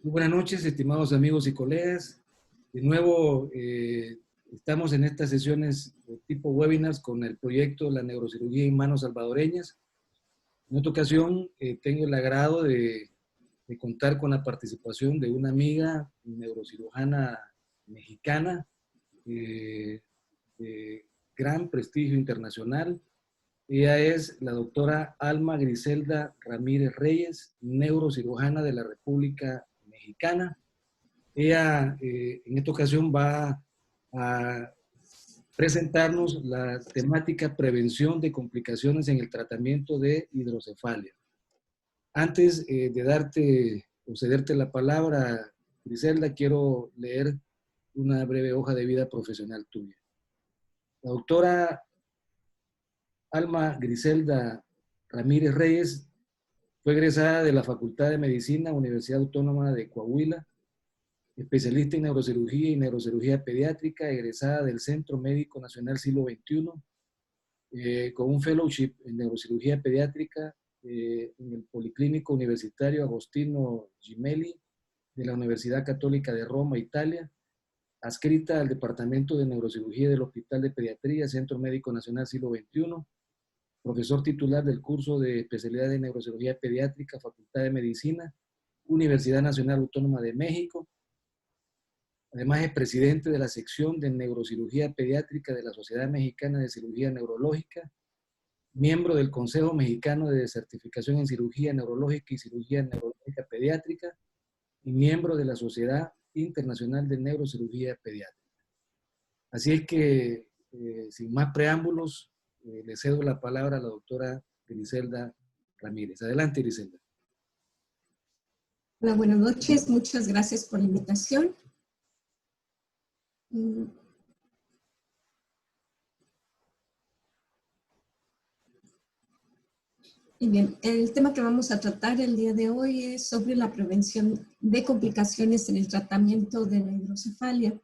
Muy buenas noches, estimados amigos y colegas. De nuevo, estamos en estas sesiones de tipo webinars con el proyecto La Neurocirugía en Manos Salvadoreñas. En esta ocasión, tengo el agrado de contar con la participación de una amiga neurocirujana mexicana de gran prestigio internacional. Ella es la doctora Alma Griselda Ramírez Reyes, neurocirujana de la República Mexicana. Ella en esta ocasión va a presentarnos la temática prevención de complicaciones en el tratamiento de hidrocefalia. Antes de darte o cederte la palabra, Griselda, quiero leer una breve hoja de vida profesional tuya. La doctora Alma Griselda Ramírez Reyes fue egresada de la Facultad de Medicina, Universidad Autónoma de Coahuila, especialista en neurocirugía y neurocirugía pediátrica, egresada del Centro Médico Nacional Siglo XXI, con un fellowship en neurocirugía pediátrica en el Policlínico Universitario Agostino Gemelli de la Universidad Católica de Roma, Italia, adscrita al Departamento de Neurocirugía del Hospital de Pediatría, Centro Médico Nacional Siglo XXI, profesor titular del curso de especialidad de neurocirugía pediátrica, Facultad de Medicina, Universidad Nacional Autónoma de México. Además es presidente de la sección de neurocirugía pediátrica de la Sociedad Mexicana de Cirugía Neurológica, miembro del Consejo Mexicano de Certificación en Cirugía Neurológica y Cirugía Neurológica Pediátrica y miembro de la Sociedad Internacional de Neurocirugía Pediátrica. Así es que, sin más preámbulos, le cedo la palabra a la doctora Griselda Ramírez. Adelante, Griselda. Hola, buenas noches. Muchas gracias por la invitación. Y bien, el tema que vamos a tratar el día de hoy es sobre la prevención de complicaciones en el tratamiento de la hidrocefalia,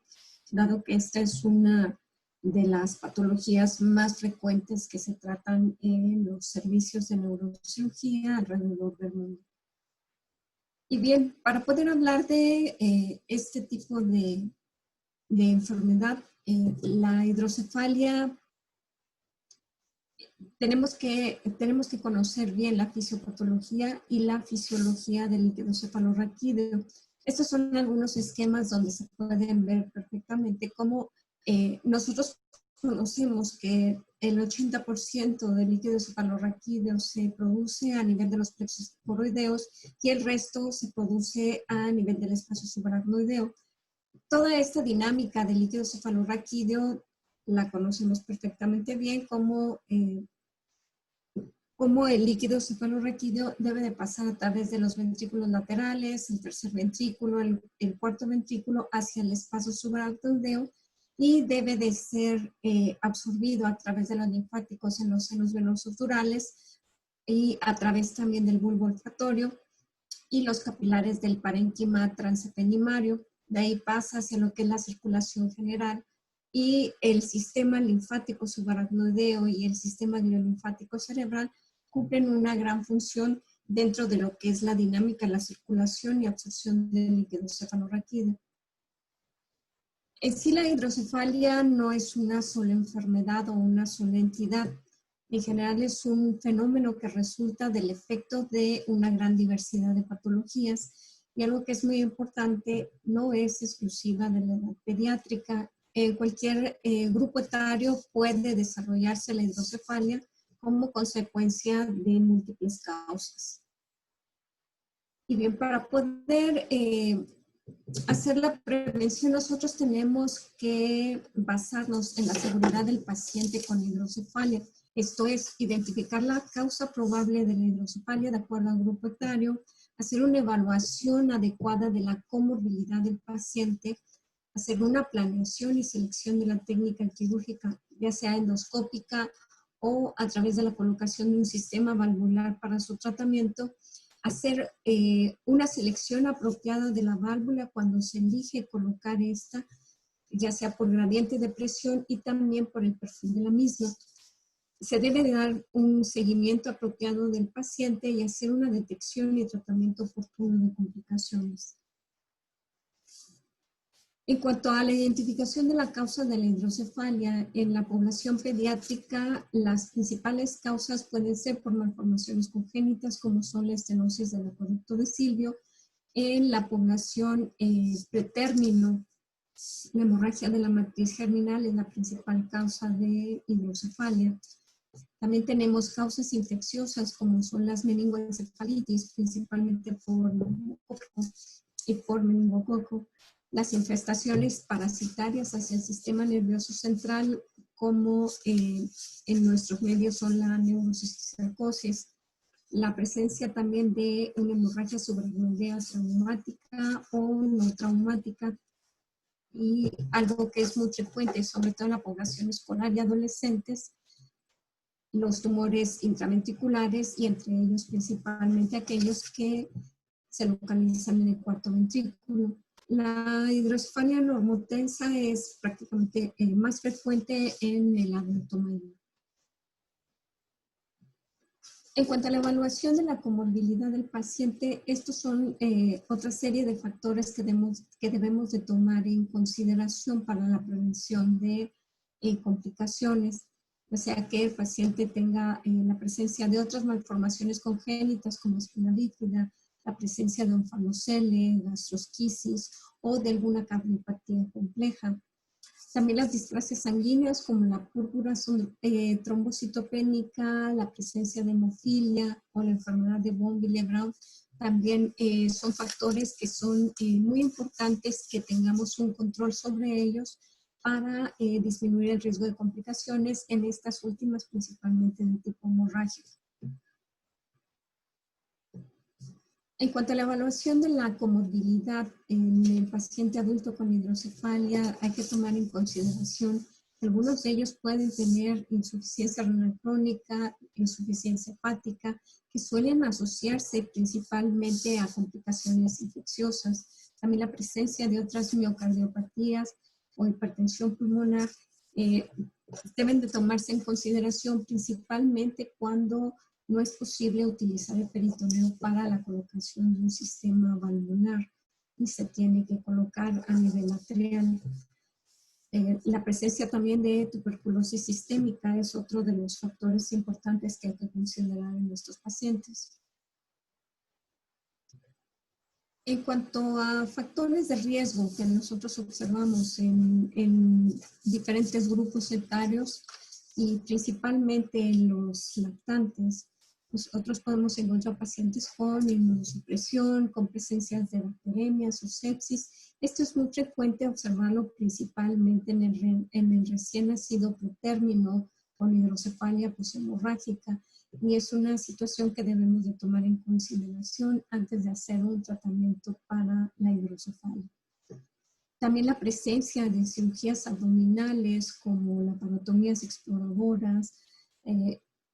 dado que esta es una de las patologías más frecuentes que se tratan en los servicios de neurocirugía alrededor del mundo. Y bien, para poder hablar de este tipo de enfermedad, la hidrocefalia, tenemos que conocer bien la fisiopatología y la fisiología del líquido cefalorraquídeo. Estos son algunos esquemas donde se pueden ver perfectamente cómo nosotros conocemos que el 80% del líquido cefalorraquídeo se produce a nivel de los plexos coroideos y el resto se produce a nivel del espacio subaracnoideo. Toda esta dinámica del líquido cefalorraquídeo la conocemos perfectamente bien como el líquido cefalorraquídeo debe de pasar a través de los ventrículos laterales, el tercer ventrículo, el cuarto ventrículo hacia el espacio subaracnoideo y debe de ser absorbido a través de los linfáticos en los senos venosos durales y a través también del bulbo olfatorio y los capilares del parénquima transepenimario. De ahí pasa hacia lo que es la circulación general y el sistema linfático subaracnoideo y el sistema gliolinfático cerebral cumplen una gran función dentro de lo que es la dinámica, la circulación y absorción del líquido cefalorraquídeo. En sí, la hidrocefalia no es una sola enfermedad o una sola entidad. En general es un fenómeno que resulta del efecto de una gran diversidad de patologías y algo que es muy importante, no es exclusiva de la edad pediátrica. En cualquier grupo etario puede desarrollarse la hidrocefalia como consecuencia de múltiples causas. Y bien, para poder hacer la prevención, nosotros tenemos que basarnos en la seguridad del paciente con hidrocefalia. Esto es, identificar la causa probable de la hidrocefalia de acuerdo al grupo etario, hacer una evaluación adecuada de la comorbilidad del paciente, hacer una planeación y selección de la técnica quirúrgica, ya sea endoscópica o a través de la colocación de un sistema valvular para su tratamiento, hacer una selección apropiada de la válvula cuando se elige colocar esta, ya sea por gradiente de presión y también por el perfil de la misma. Se debe de dar un seguimiento apropiado del paciente y hacer una detección y tratamiento oportuno de complicaciones. En cuanto a la identificación de la causa de la hidrocefalia, en la población pediátrica, las principales causas pueden ser por malformaciones congénitas, como son la estenosis del acueducto de Silvio. En la población pretérmino, la hemorragia de la matriz germinal es la principal causa de hidrocefalia. También tenemos causas infecciosas, como son las meningoencefalitis, principalmente por neumococo y por meningococo. Las infestaciones parasitarias hacia el sistema nervioso central, como en nuestros medios son la neurocisticercosis, la presencia también de una hemorragia subaracnoidea traumática o no traumática, y algo que es muy frecuente, sobre todo en la población escolar y adolescentes, los tumores intraventriculares, y entre ellos principalmente aquellos que se localizan en el cuarto ventrículo. La hidrocefalia normotensa es prácticamente más frecuente en el adulto mayor. En cuanto a la evaluación de la comorbilidad del paciente, estos son otra serie de factores que debemos de tomar en consideración para la prevención de complicaciones, o sea que el paciente tenga la presencia de otras malformaciones congénitas como espina bífida, la presencia de onfalocele, gastrosquisis o de alguna cardiopatía compleja. También las displasias sanguíneas como la púrpura trombocitopénica, la presencia de hemofilia o la enfermedad de von Willebrand también son factores que son muy importantes que tengamos un control sobre ellos para disminuir el riesgo de complicaciones en estas últimas, principalmente de tipo hemorrágico. En cuanto a la evaluación de la comorbilidad en el paciente adulto con hidrocefalia, hay que tomar en consideración que algunos de ellos pueden tener insuficiencia renal crónica, insuficiencia hepática, que suelen asociarse principalmente a complicaciones infecciosas. También la presencia de otras miocardiopatías o hipertensión pulmonar deben de tomarse en consideración principalmente cuando no es posible utilizar el peritoneo para la colocación de un sistema valvular y se tiene que colocar a nivel arterial. La presencia también de tuberculosis sistémica es otro de los factores importantes que hay que considerar en estos pacientes. En cuanto a factores de riesgo que nosotros observamos en diferentes grupos etarios y principalmente en los lactantes, nosotros podemos encontrar pacientes con inmunosupresión, con presencias de bacteremias o sepsis. Esto es muy frecuente observarlo principalmente en el recién nacido pretérmino con hidrocefalia poshemorrágica, y es una situación que debemos de tomar en consideración antes de hacer un tratamiento para la hidrocefalia. También la presencia de cirugías abdominales como laparotomías exploradoras,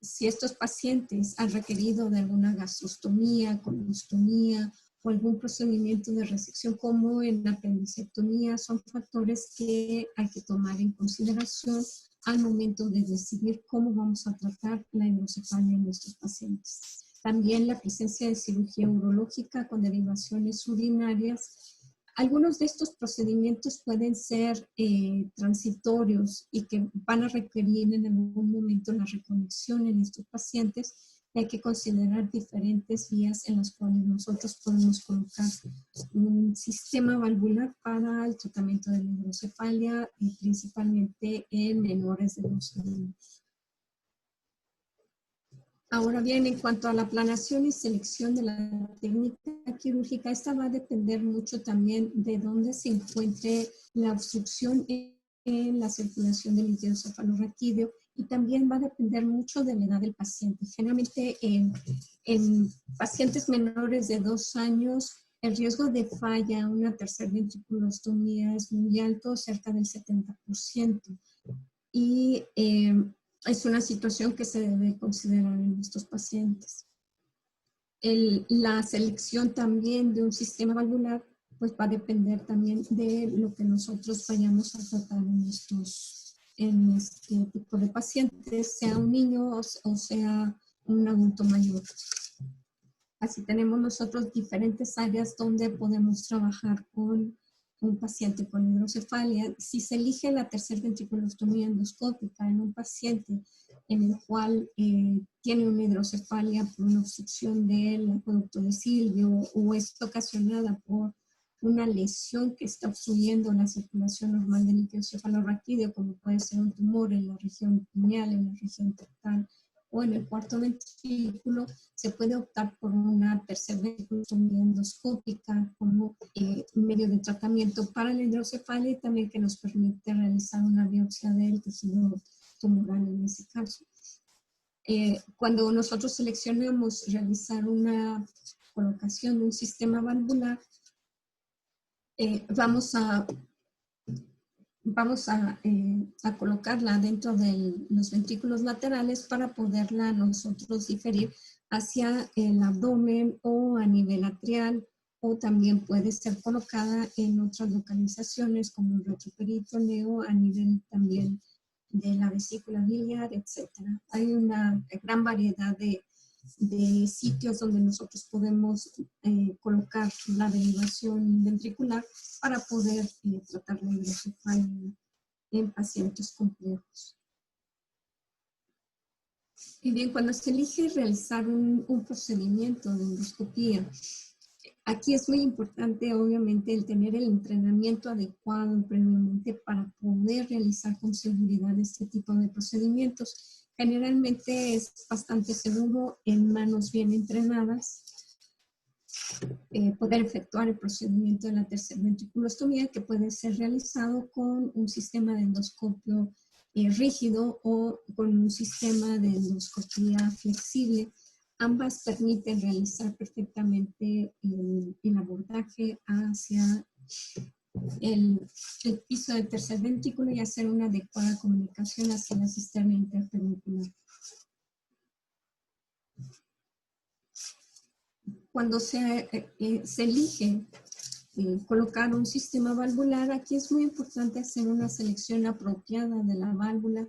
si estos pacientes han requerido de alguna gastrostomía, colostomía o algún procedimiento de resección como en la apendicectomía, son factores que hay que tomar en consideración al momento de decidir cómo vamos a tratar la hidrocefalia en nuestros pacientes. También la presencia de cirugía urológica con derivaciones urinarias. Algunos de estos procedimientos pueden ser transitorios y que van a requerir en algún momento la reconexión en estos pacientes, y hay que considerar diferentes vías en las cuales nosotros podemos colocar un sistema valvular para el tratamiento de la hidrocefalia, y principalmente en menores de 12 años. Ahora bien, en cuanto a la planeación y selección de la técnica quirúrgica, esta va a depender mucho también de dónde se encuentre la obstrucción en la circulación del líquido cefalorraquídeo, y también va a depender mucho de la edad del paciente. Generalmente en pacientes menores de 2 años, el riesgo de falla, una tercer ventriculostomía es muy alto, cerca del 70%. Y es una situación que se debe considerar en estos pacientes. La selección también de un sistema valvular pues va a depender también de lo que nosotros vayamos a tratar en este tipo de pacientes, sea un niño o sea un adulto mayor. Así tenemos nosotros diferentes áreas donde podemos trabajar con un paciente con hidrocefalia, si se elige la tercera ventriculostomía endoscópica en un paciente en el cual tiene una hidrocefalia por una obstrucción del acueducto de Silvio o es ocasionada por una lesión que está obstruyendo la circulación normal del líquido cefalorraquídeo, como puede ser un tumor en la región pineal, en la región tectal o en el cuarto ventrículo, se puede optar por una tercera ventriculostomía endoscópica como medio de tratamiento para la hidrocefalia y también que nos permite realizar una biopsia del tejido tumoral en ese caso. Cuando nosotros seleccionamos realizar una colocación de un sistema valvular, vamos a colocarla dentro de los ventrículos laterales para poderla nosotros diferir hacia el abdomen o a nivel atrial, o también puede ser colocada en otras localizaciones como el retroperitoneo a nivel también de la vesícula biliar, etc. Hay una gran variedad de sitios donde nosotros podemos colocar la derivación ventricular para poder tratar la hidrocefalia en pacientes complejos. Y bien, cuando se elige realizar un procedimiento de endoscopía, aquí es muy importante, obviamente, el tener el entrenamiento adecuado previamente para poder realizar con seguridad este tipo de procedimientos. Generalmente es bastante seguro en manos bien entrenadas poder efectuar el procedimiento de la tercera ventriculostomía, que puede ser realizado con un sistema de endoscopio rígido o con un sistema de endoscopía flexible. Ambas permiten realizar perfectamente el abordaje hacia el piso del tercer ventrículo y hacer una adecuada comunicación hacia la cisterna interpeninsular. Cuando se elige colocar un sistema valvular, aquí es muy importante hacer una selección apropiada de la válvula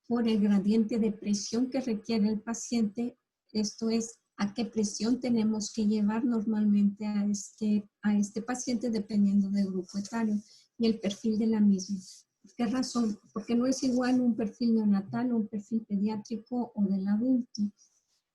por el gradiente de presión que requiere el paciente. Esto es, a qué presión tenemos que llevar normalmente a este paciente dependiendo del grupo etario y el perfil de la misma. ¿Por qué razón? Porque no es igual un perfil neonatal o un perfil pediátrico o del adulto.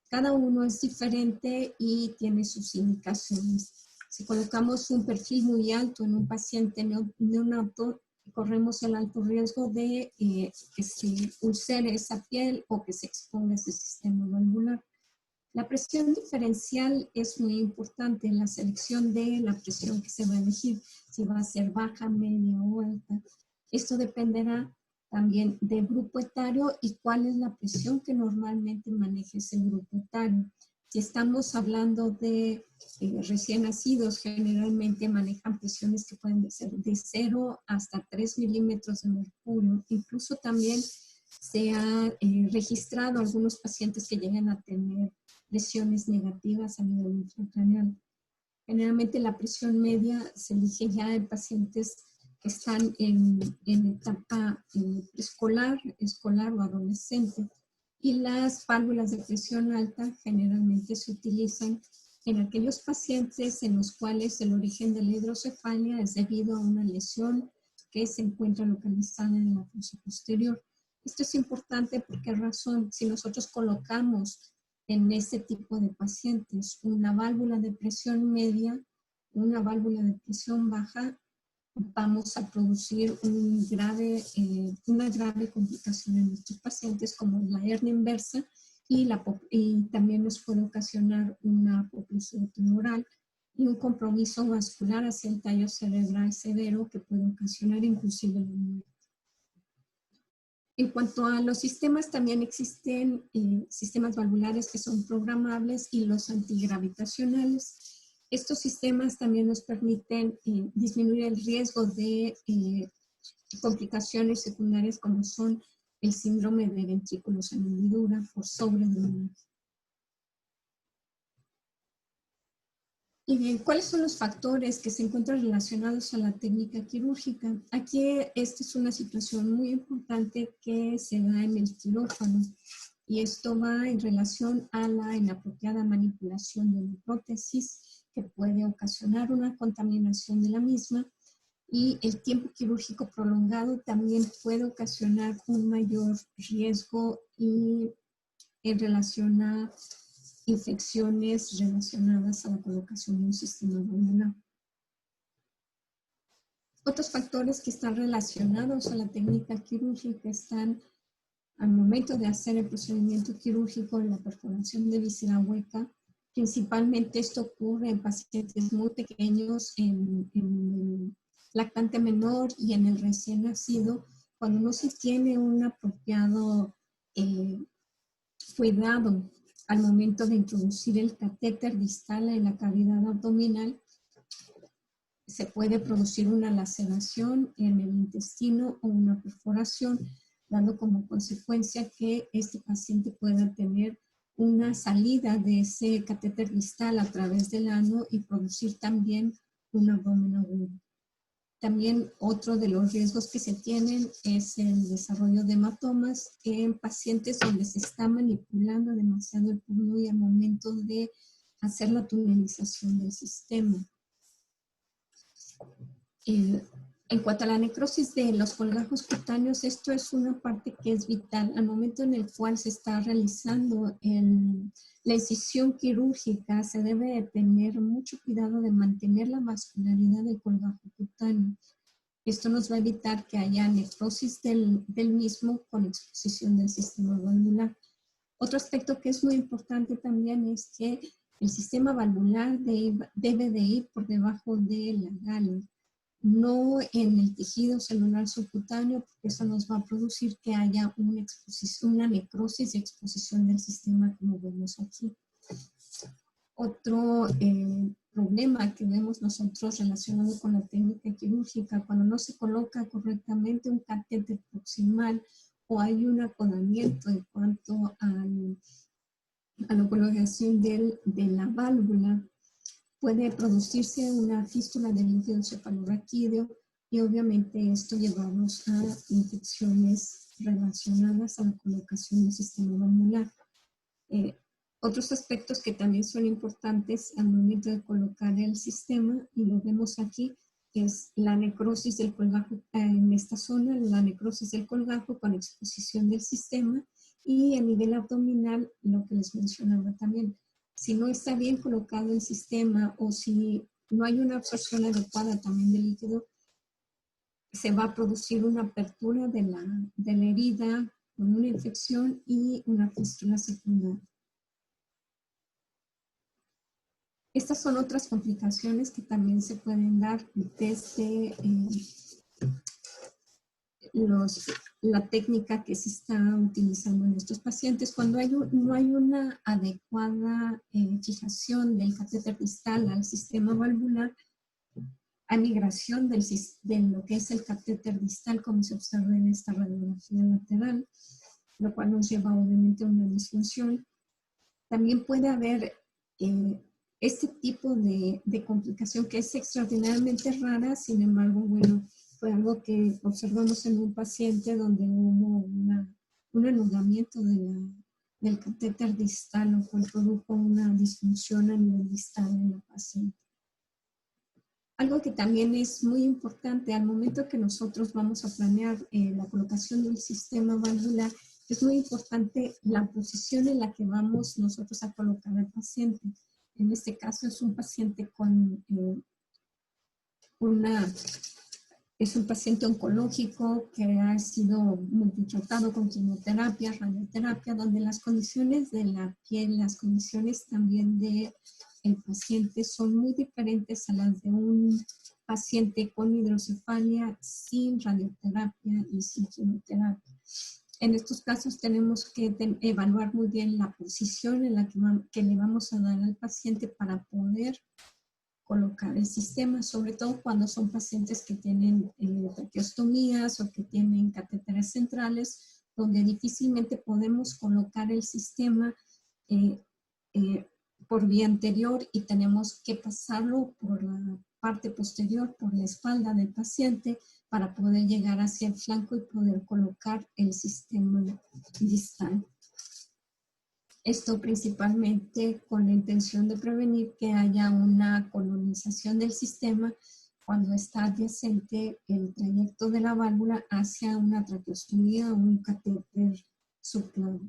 Cada uno es diferente y tiene sus indicaciones. Si colocamos un perfil muy alto en un paciente neonato, corremos el alto riesgo de que se ulcere esa piel o que se exponga ese sistema valvular. La presión diferencial es muy importante en la selección de la presión que se va a elegir, si va a ser baja, media o alta. Esto dependerá también del grupo etario y cuál es la presión que normalmente maneja ese grupo etario. Si estamos hablando de recién nacidos, generalmente manejan presiones que pueden ser de 0 hasta 3 milímetros de mercurio. Incluso también se ha registrado algunos pacientes que llegan a tener presiones negativas a nivel intracraneal. Generalmente la presión media se elige ya en pacientes que están en etapa preescolar, escolar o adolescente. Y las válvulas de presión alta generalmente se utilizan en aquellos pacientes en los cuales el origen de la hidrocefalia es debido a una lesión que se encuentra localizada en la fosa posterior. Esto es importante porque razón, si nosotros colocamos en este tipo de pacientes una válvula de presión media, una válvula de presión baja, vamos a producir una grave complicación en nuestros pacientes como la hernia inversa y también nos puede ocasionar una apoplejía tumoral y un compromiso vascular hacia el tallo cerebral severo que puede ocasionar inclusive la muerte. En cuanto a los sistemas, también existen sistemas valvulares que son programables y los antigravitacionales. Estos sistemas también nos permiten disminuir el riesgo de complicaciones secundarias como son el síndrome de ventrículos en hendidura por sobredrenaje. Y bien, ¿cuáles son los factores que se encuentran relacionados a la técnica quirúrgica? Aquí esta es una situación muy importante que se da en el quirófano y esto va en relación a la inapropiada manipulación de una prótesis que puede ocasionar una contaminación de la misma Y el tiempo quirúrgico prolongado también puede ocasionar un mayor riesgo y en relación a infecciones relacionadas a la colocación de un sistema valvular. Otros factores que están relacionados a la técnica quirúrgica están al momento de hacer el procedimiento quirúrgico en la perforación de víscera hueca. Principalmente esto ocurre en pacientes muy pequeños, en el lactante menor y en el recién nacido, cuando no se tiene un apropiado cuidado al momento de introducir el catéter distal en la cavidad abdominal, se puede producir una laceración en el intestino o una perforación, dando como consecuencia que este paciente pueda tener una salida de ese catéter distal a través del ano y producir también un abdomen agudo. También otro de los riesgos que se tienen es el desarrollo de hematomas en pacientes donde se está manipulando demasiado el pulmón y al momento de hacer la tunelización del sistema. En cuanto a la necrosis de los colgajos cutáneos, esto es una parte que es vital. Al momento en el cual se está realizando la incisión quirúrgica, se debe tener mucho cuidado de mantener la vascularidad del colgajo cutáneo. Esto nos va a evitar que haya necrosis del mismo con exposición del sistema valvular. Otro aspecto que es muy importante también es que el sistema valvular debe de ir por debajo de la gala, no en el tejido celular subcutáneo, porque eso nos va a producir que haya una necrosis y exposición del sistema, como vemos aquí. Otro problema que vemos nosotros relacionado con la técnica quirúrgica, cuando no se coloca correctamente un catéter proximal o hay un acodamiento en cuanto a la colocación de la válvula, puede producirse una fístula del líquido cefalorraquídeo y obviamente esto llevarnos a infecciones relacionadas a la colocación del sistema valvular. Otros aspectos que también son importantes al momento de colocar el sistema, y lo vemos aquí, es la necrosis del colgajo en esta zona, la necrosis del colgajo con exposición del sistema, y a nivel abdominal, lo que les mencionaba también. Si no está bien colocado el sistema o si no hay una absorción adecuada también del líquido, se va a producir una apertura de la herida con una infección y una fístula secundaria. Estas son otras complicaciones que también se pueden dar desde la técnica que se está utilizando en estos pacientes. Cuando no hay una adecuada fijación del catéter distal al sistema valvular, hay migración de lo que es el catéter distal, como se observa en esta radiografía lateral, lo cual nos lleva obviamente a una disfunción. También puede haber este tipo de complicación que es extraordinariamente rara, sin embargo, bueno, fue algo que observamos en un paciente donde hubo un anudamiento del catéter distal, lo cual produjo una disfunción a nivel distal en la paciente. Algo que también es muy importante al momento que nosotros vamos a planear la colocación del sistema valvular, es muy importante la posición en la que vamos nosotros a colocar al paciente. En este caso es un paciente con es un paciente oncológico que ha sido multitratado con quimioterapia, radioterapia, donde las condiciones de la piel, las condiciones también del paciente son muy diferentes a las de un paciente con hidrocefalia sin radioterapia y sin quimioterapia. En estos casos tenemos que evaluar muy bien la posición en la que le vamos a dar al paciente para poder colocar el sistema, sobre todo cuando son pacientes que tienen traqueostomías o que tienen catéteres centrales, donde difícilmente podemos colocar el sistema por vía anterior y tenemos que pasarlo por la parte posterior, por la espalda del paciente, para poder llegar hacia el flanco y poder colocar el sistema distal. Esto principalmente con la intención de prevenir que haya una colonización del sistema cuando está adyacente el trayecto de la válvula hacia una traqueostomía o un catéter subclavo.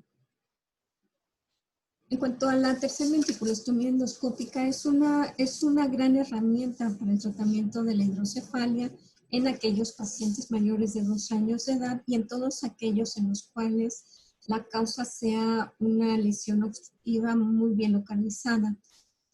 En cuanto a la tercera ventriculostomía endoscópica, es una gran herramienta para el tratamiento de la hidrocefalia en aquellos pacientes mayores de 2 años de edad y en todos aquellos en los cuales la causa sea una lesión obstructiva muy bien localizada.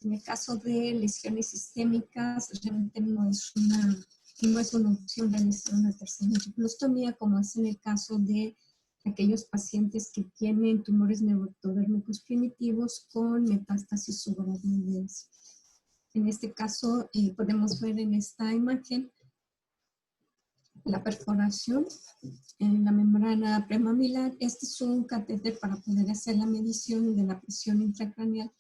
En el caso de lesiones sistémicas, realmente no es una opción realizar una tercera ventriculostomía, como es en el caso de aquellos pacientes que tienen tumores neuroectodérmicos primitivos con metástasis subaracnoideas. En este caso, podemos ver en esta imagen la perforación en la membrana premamilar. Este es un catéter para poder hacer la medición de la presión intracraneal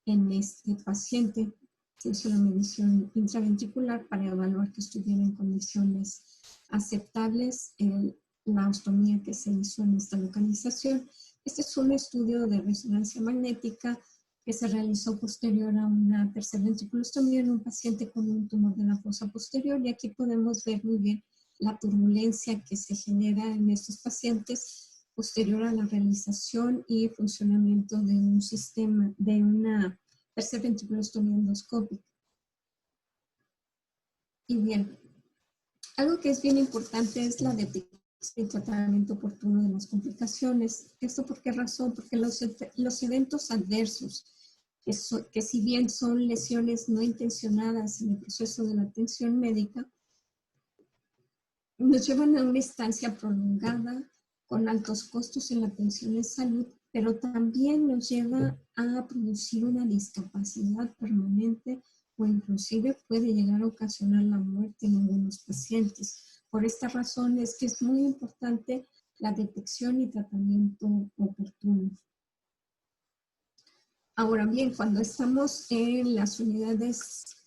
en este paciente. Se hizo la medición intraventricular para evaluar que estuviera en condiciones aceptables la ostomía que se hizo en esta localización. Este es un estudio de resonancia magnética que se realizó posterior a una tercera ventriculostomía en un paciente con un tumor de la fosa posterior, y aquí podemos ver muy bien la turbulencia que se genera en estos pacientes posterior a la realización y funcionamiento de un sistema, de una tercera ventriculostomía endoscópica. Y bien, algo que es bien importante es la detección y tratamiento oportuno de las complicaciones. ¿Esto por qué razón? Porque los eventos adversos, que si bien son lesiones no intencionadas en el proceso de la atención médica, nos llevan a una estancia prolongada con altos costos en la atención en salud, pero también nos lleva a producir una discapacidad permanente o inclusive puede llegar a ocasionar la muerte en algunos pacientes. Por esta razón es que es muy importante la detección y tratamiento oportuno. Ahora bien, cuando estamos en las unidades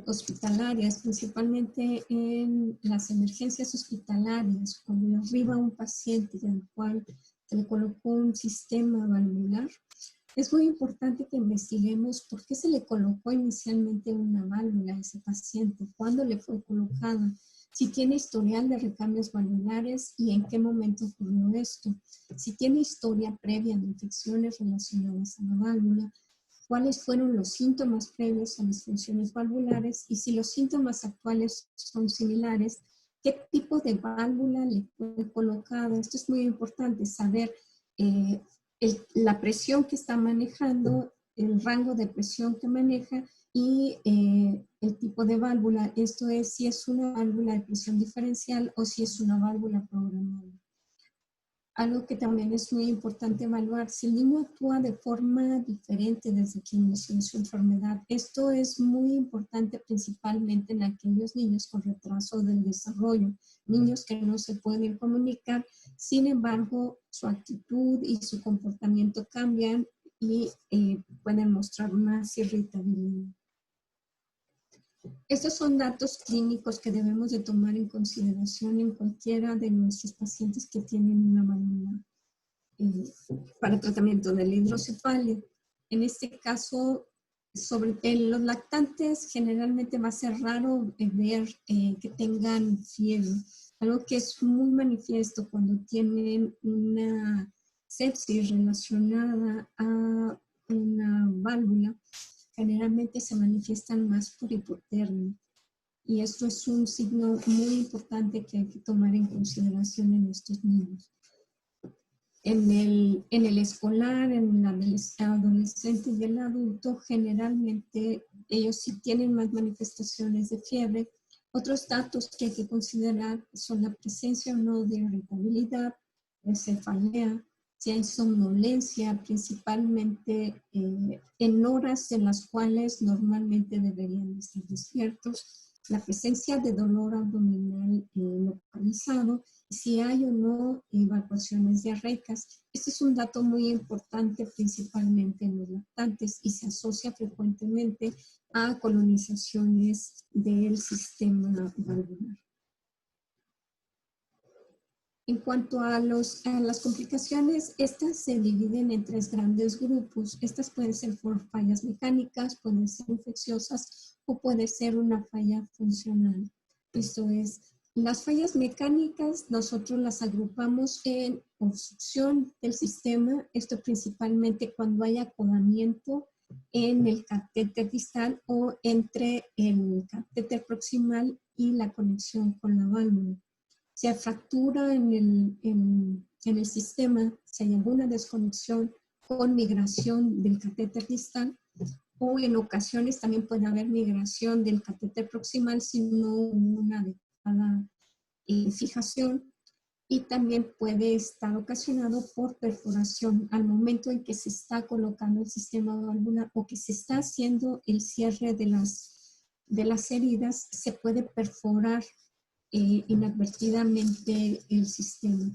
hospitalarias, principalmente en las emergencias hospitalarias, cuando arriba un paciente al cual se le colocó un sistema valvular, es muy importante que investiguemos por qué se le colocó inicialmente una válvula a ese paciente, cuándo le fue colocada, si tiene historial de recambios valvulares y en qué momento ocurrió esto, si tiene historia previa de infecciones relacionadas a la válvula, cuáles fueron los síntomas previos a las funciones valvulares y si los síntomas actuales son similares, qué tipo de válvula le fue colocada. Esto es muy importante, saber la presión que está manejando, el rango de presión que maneja y el tipo de válvula. Esto es si es una válvula de presión diferencial o si es una válvula programada. Algo que también es muy importante evaluar, si el niño actúa de forma diferente desde que inició su enfermedad. Esto es muy importante principalmente en aquellos niños con retraso del desarrollo, niños que no se pueden comunicar, sin embargo su actitud y su comportamiento cambian y pueden mostrar más irritabilidad. Estos son datos clínicos que debemos de tomar en consideración en cualquiera de nuestros pacientes que tienen una válvula para tratamiento de la hidrocefalia. En este caso, en los lactantes generalmente va a ser raro ver que tengan fiebre. Algo que es muy manifiesto cuando tienen una sepsis relacionada a una válvula, generalmente se manifiestan más por hipotermia. Y esto es un signo muy importante que hay que tomar en consideración en estos niños. En el escolar, en el adolescente y el adulto, generalmente ellos sí tienen más manifestaciones de fiebre. Otros datos que hay que considerar son la presencia o no de irritabilidad, de cefalea, si hay somnolencia, principalmente en horas en las cuales normalmente deberían estar despiertos, la presencia de dolor abdominal localizado, si hay o no evacuaciones diarreicas. Este es un dato muy importante principalmente en los lactantes y se asocia frecuentemente a colonizaciones del sistema valvular. En cuanto a las complicaciones, estas se dividen en 3 grandes grupos. Estas pueden ser por fallas mecánicas, pueden ser infecciosas o puede ser una falla funcional. Esto es, las fallas mecánicas nosotros las agrupamos en obstrucción del sistema, esto principalmente cuando hay acodamiento en el catéter distal o entre el catéter proximal y la conexión con la válvula. Si hay fractura en el sistema, si hay alguna desconexión con migración del catéter distal, o en ocasiones también puede haber migración del catéter proximal si no hubo una adecuada fijación, y también puede estar ocasionado por perforación al momento en que se está colocando el sistema valvular o que se está haciendo el cierre de las heridas, se puede perforar inadvertidamente el sistema.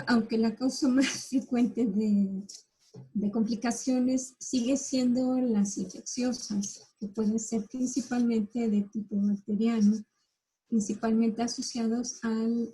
Aunque la causa más frecuente de complicaciones sigue siendo las infecciosas, que pueden ser principalmente de tipo bacteriano, principalmente asociados al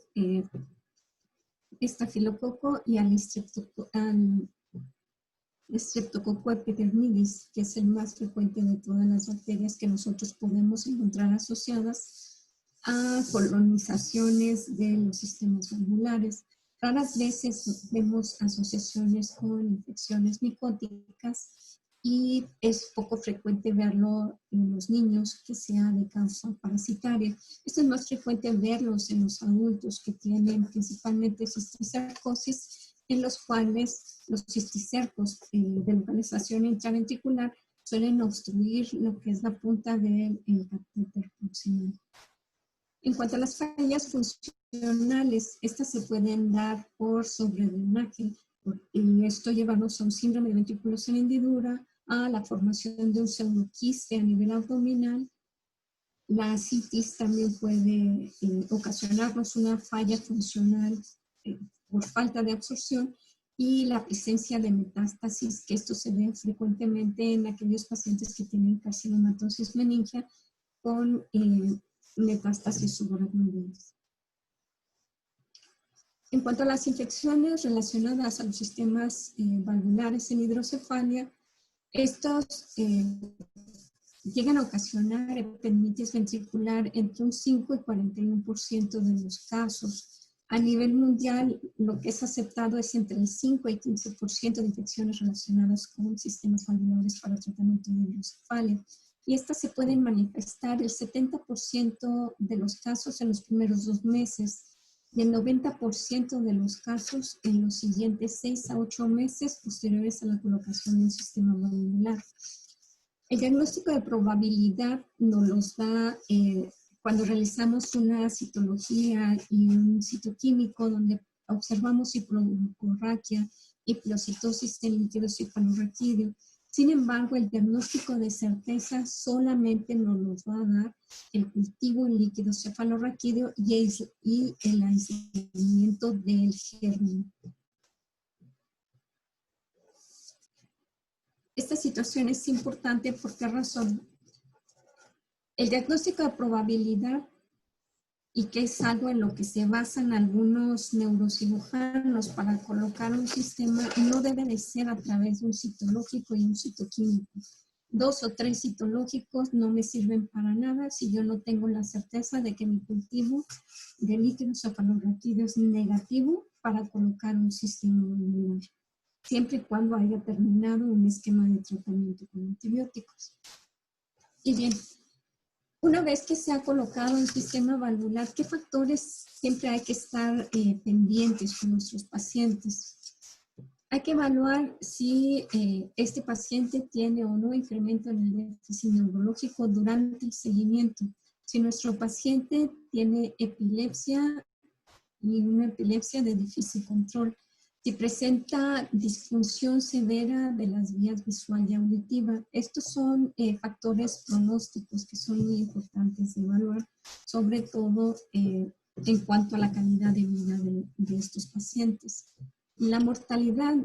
estafilococo y al Streptococcus epidermidis, que es el más frecuente de todas las bacterias que nosotros podemos encontrar asociadas a colonizaciones de los sistemas valvulares. Raras veces vemos asociaciones con infecciones micóticas y es poco frecuente verlo en los niños que sea de causa parasitaria. Esto es más frecuente verlos en los adultos que tienen principalmente cisticercosis, en los cuales los cisticercos de localización intraventricular suelen obstruir lo que es la punta del catéter proximal. En cuanto a las fallas funcionales, estas se pueden dar por sobredrenaje, y esto llevarnos a un síndrome de ventrículo sin hendidura, a la formación de un pseudoquiste a nivel abdominal. La citis también puede ocasionarnos una falla funcional por falta de absorción, y la presencia de metástasis, que esto se ve frecuentemente en aquellos pacientes que tienen carcinomatosis meningia con metástasis subaracnoides. En cuanto a las infecciones relacionadas a los sistemas valvulares en hidrocefalia, estos llegan a ocasionar epidemitis ventricular entre un 5 y 41% de los casos. A nivel mundial, lo que es aceptado es entre el 5 y 15% de infecciones relacionadas con sistemas valvulares para tratamiento de hidrocefalia. Y estas se pueden manifestar el 70% de los casos en los primeros 2 meses y el 90% de los casos en los siguientes 6 a 8 meses posteriores a la colocación de un sistema valvular. El diagnóstico de probabilidad nos los da cuando realizamos una citología y un citoquímico donde observamos hipocorraquia y pilocitosis en líquido cefalorraquídeo. Sin embargo, el diagnóstico de certeza solamente nos los va a dar el cultivo en líquido cefalorraquídeo y el aislamiento del germen. Esta situación es importante. ¿Por qué razón? El diagnóstico de probabilidad, y que es algo en lo que se basan algunos neurocirujanos para colocar un sistema, no debe de ser a través de un citológico y un citoquímico. 2 o 3 citológicos no me sirven para nada si yo no tengo la certeza de que mi cultivo de líquido cefalorraquídeo es negativo para colocar un sistema valvular, siempre y cuando haya terminado un esquema de tratamiento con antibióticos. Y bien, una vez que se ha colocado el sistema valvular, ¿qué factores siempre hay que estar pendientes con nuestros pacientes? Hay que evaluar si este paciente tiene o no incremento en el déficit neurológico durante el seguimiento. Si nuestro paciente tiene epilepsia y una epilepsia de difícil control, si presenta disfunción severa de las vías visual y auditiva. Estos son factores pronósticos que son muy importantes de evaluar, sobre todo en cuanto a la calidad de vida de estos pacientes. La mortalidad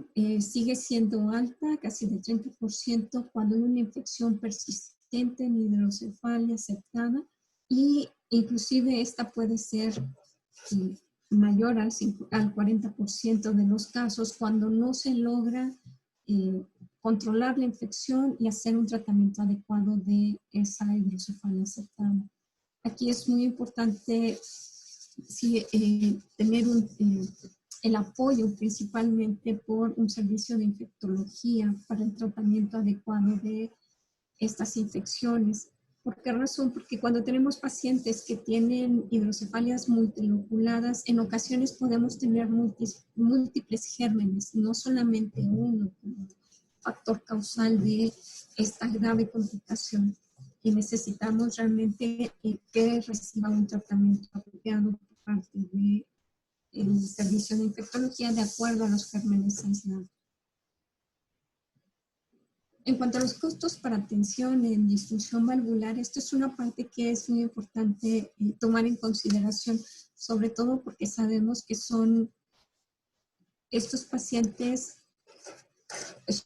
sigue siendo alta, casi de 30%, cuando hay una infección persistente en hidrocefalia aceptada, y inclusive esta puede ser mayor al 40% de los casos cuando no se logra controlar la infección y hacer un tratamiento adecuado de esa hidrocefalia aceptada. aquí es muy importante tener el apoyo principalmente por un servicio de infectología para el tratamiento adecuado de estas infecciones. ¿Por qué razón? Porque cuando tenemos pacientes que tienen hidrocefalias multiloculadas, en ocasiones podemos tener múltiples gérmenes, no solamente uno como factor causal de esta grave complicación. Y necesitamos realmente que reciba un tratamiento apropiado por parte del servicio de infectología de acuerdo a los gérmenes aislados. En cuanto a los costos para atención en disfunción valvular, esto es una parte que es muy importante tomar en consideración, sobre todo porque sabemos que estos pacientes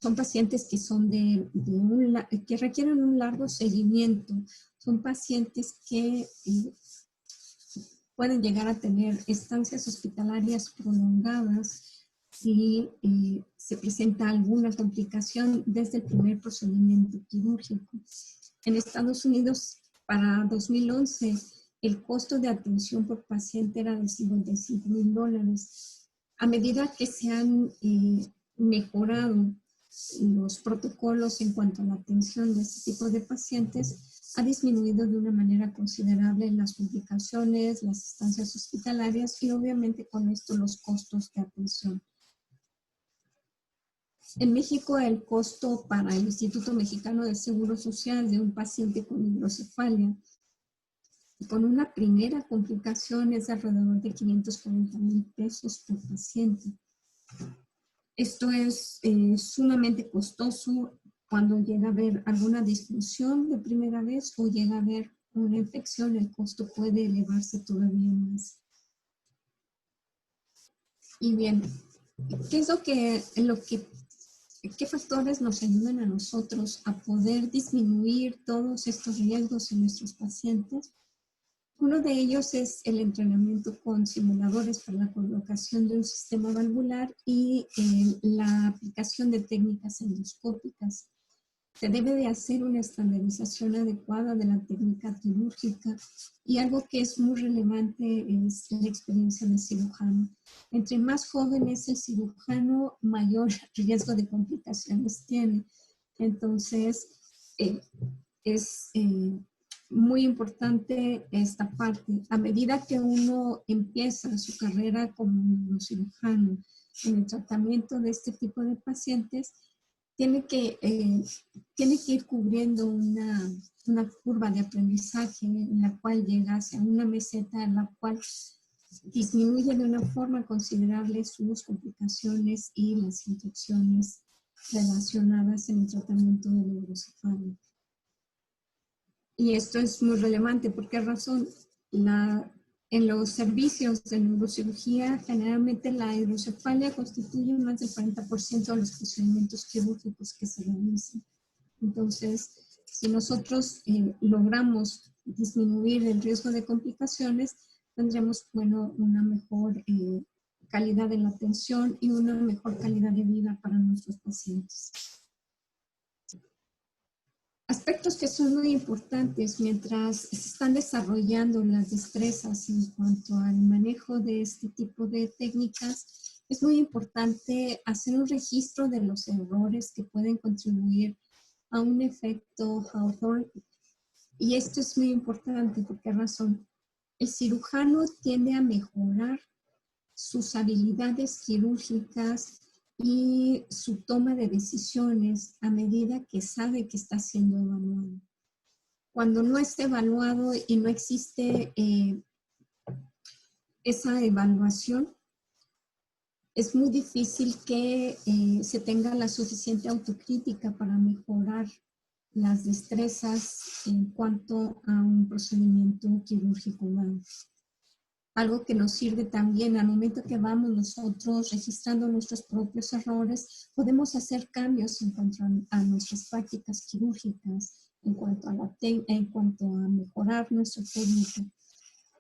son pacientes que son que requieren un largo seguimiento, son pacientes que pueden llegar a tener estancias hospitalarias prolongadas si se presenta alguna complicación desde el primer procedimiento quirúrgico. En Estados Unidos, para 2011, el costo de atención por paciente era de $55,000. A medida que se han mejorado los protocolos en cuanto a la atención de este tipo de pacientes, ha disminuido de una manera considerable las complicaciones, las estancias hospitalarias y obviamente con esto los costos de atención. En México, el costo para el Instituto Mexicano del Seguro Social de un paciente con hidrocefalia con una primera complicación es de alrededor de $540,000 por paciente. Esto es sumamente costoso cuando llega a haber alguna disfunción de primera vez o llega a haber una infección, el costo puede elevarse todavía más. Y bien, ¿qué factores nos ayudan a nosotros a poder disminuir todos estos riesgos en nuestros pacientes? Uno de ellos es el entrenamiento con simuladores para la colocación de un sistema valvular y la aplicación de técnicas endoscópicas. Se debe de hacer una estandarización adecuada de la técnica quirúrgica y algo que es muy relevante es la experiencia del cirujano. Entre más joven es el cirujano, mayor riesgo de complicaciones tiene. Entonces, es muy importante esta parte. A medida que uno empieza su carrera como cirujano en el tratamiento de este tipo de pacientes, tiene que ir cubriendo una curva de aprendizaje en la cual llega hacia una meseta en la cual disminuye de una forma considerable sus complicaciones y las infecciones relacionadas en el tratamiento de la hidrocefalia. Y esto es muy relevante. ¿Por qué razón? En los servicios de neurocirugía, generalmente la hidrocefalia constituye más del 40% de los procedimientos quirúrgicos que se realizan. Entonces, si nosotros logramos disminuir el riesgo de complicaciones, tendremos, una mejor calidad en la atención y una mejor calidad de vida para nuestros pacientes. Aspectos que son muy importantes mientras se están desarrollando las destrezas en cuanto al manejo de este tipo de técnicas, es muy importante hacer un registro de los errores que pueden contribuir a un efecto Hawthorne. Y esto es muy importante. ¿Por qué razón? El cirujano tiende a mejorar sus habilidades quirúrgicas y su toma de decisiones a medida que sabe que está siendo evaluado. Cuando no está evaluado y no existe esa evaluación, es muy difícil que se tenga la suficiente autocrítica para mejorar las destrezas en cuanto a un procedimiento quirúrgico humano. Algo que nos sirve también al momento que vamos nosotros registrando nuestros propios errores, podemos hacer cambios en cuanto a nuestras prácticas quirúrgicas, en cuanto a mejorar nuestra técnica.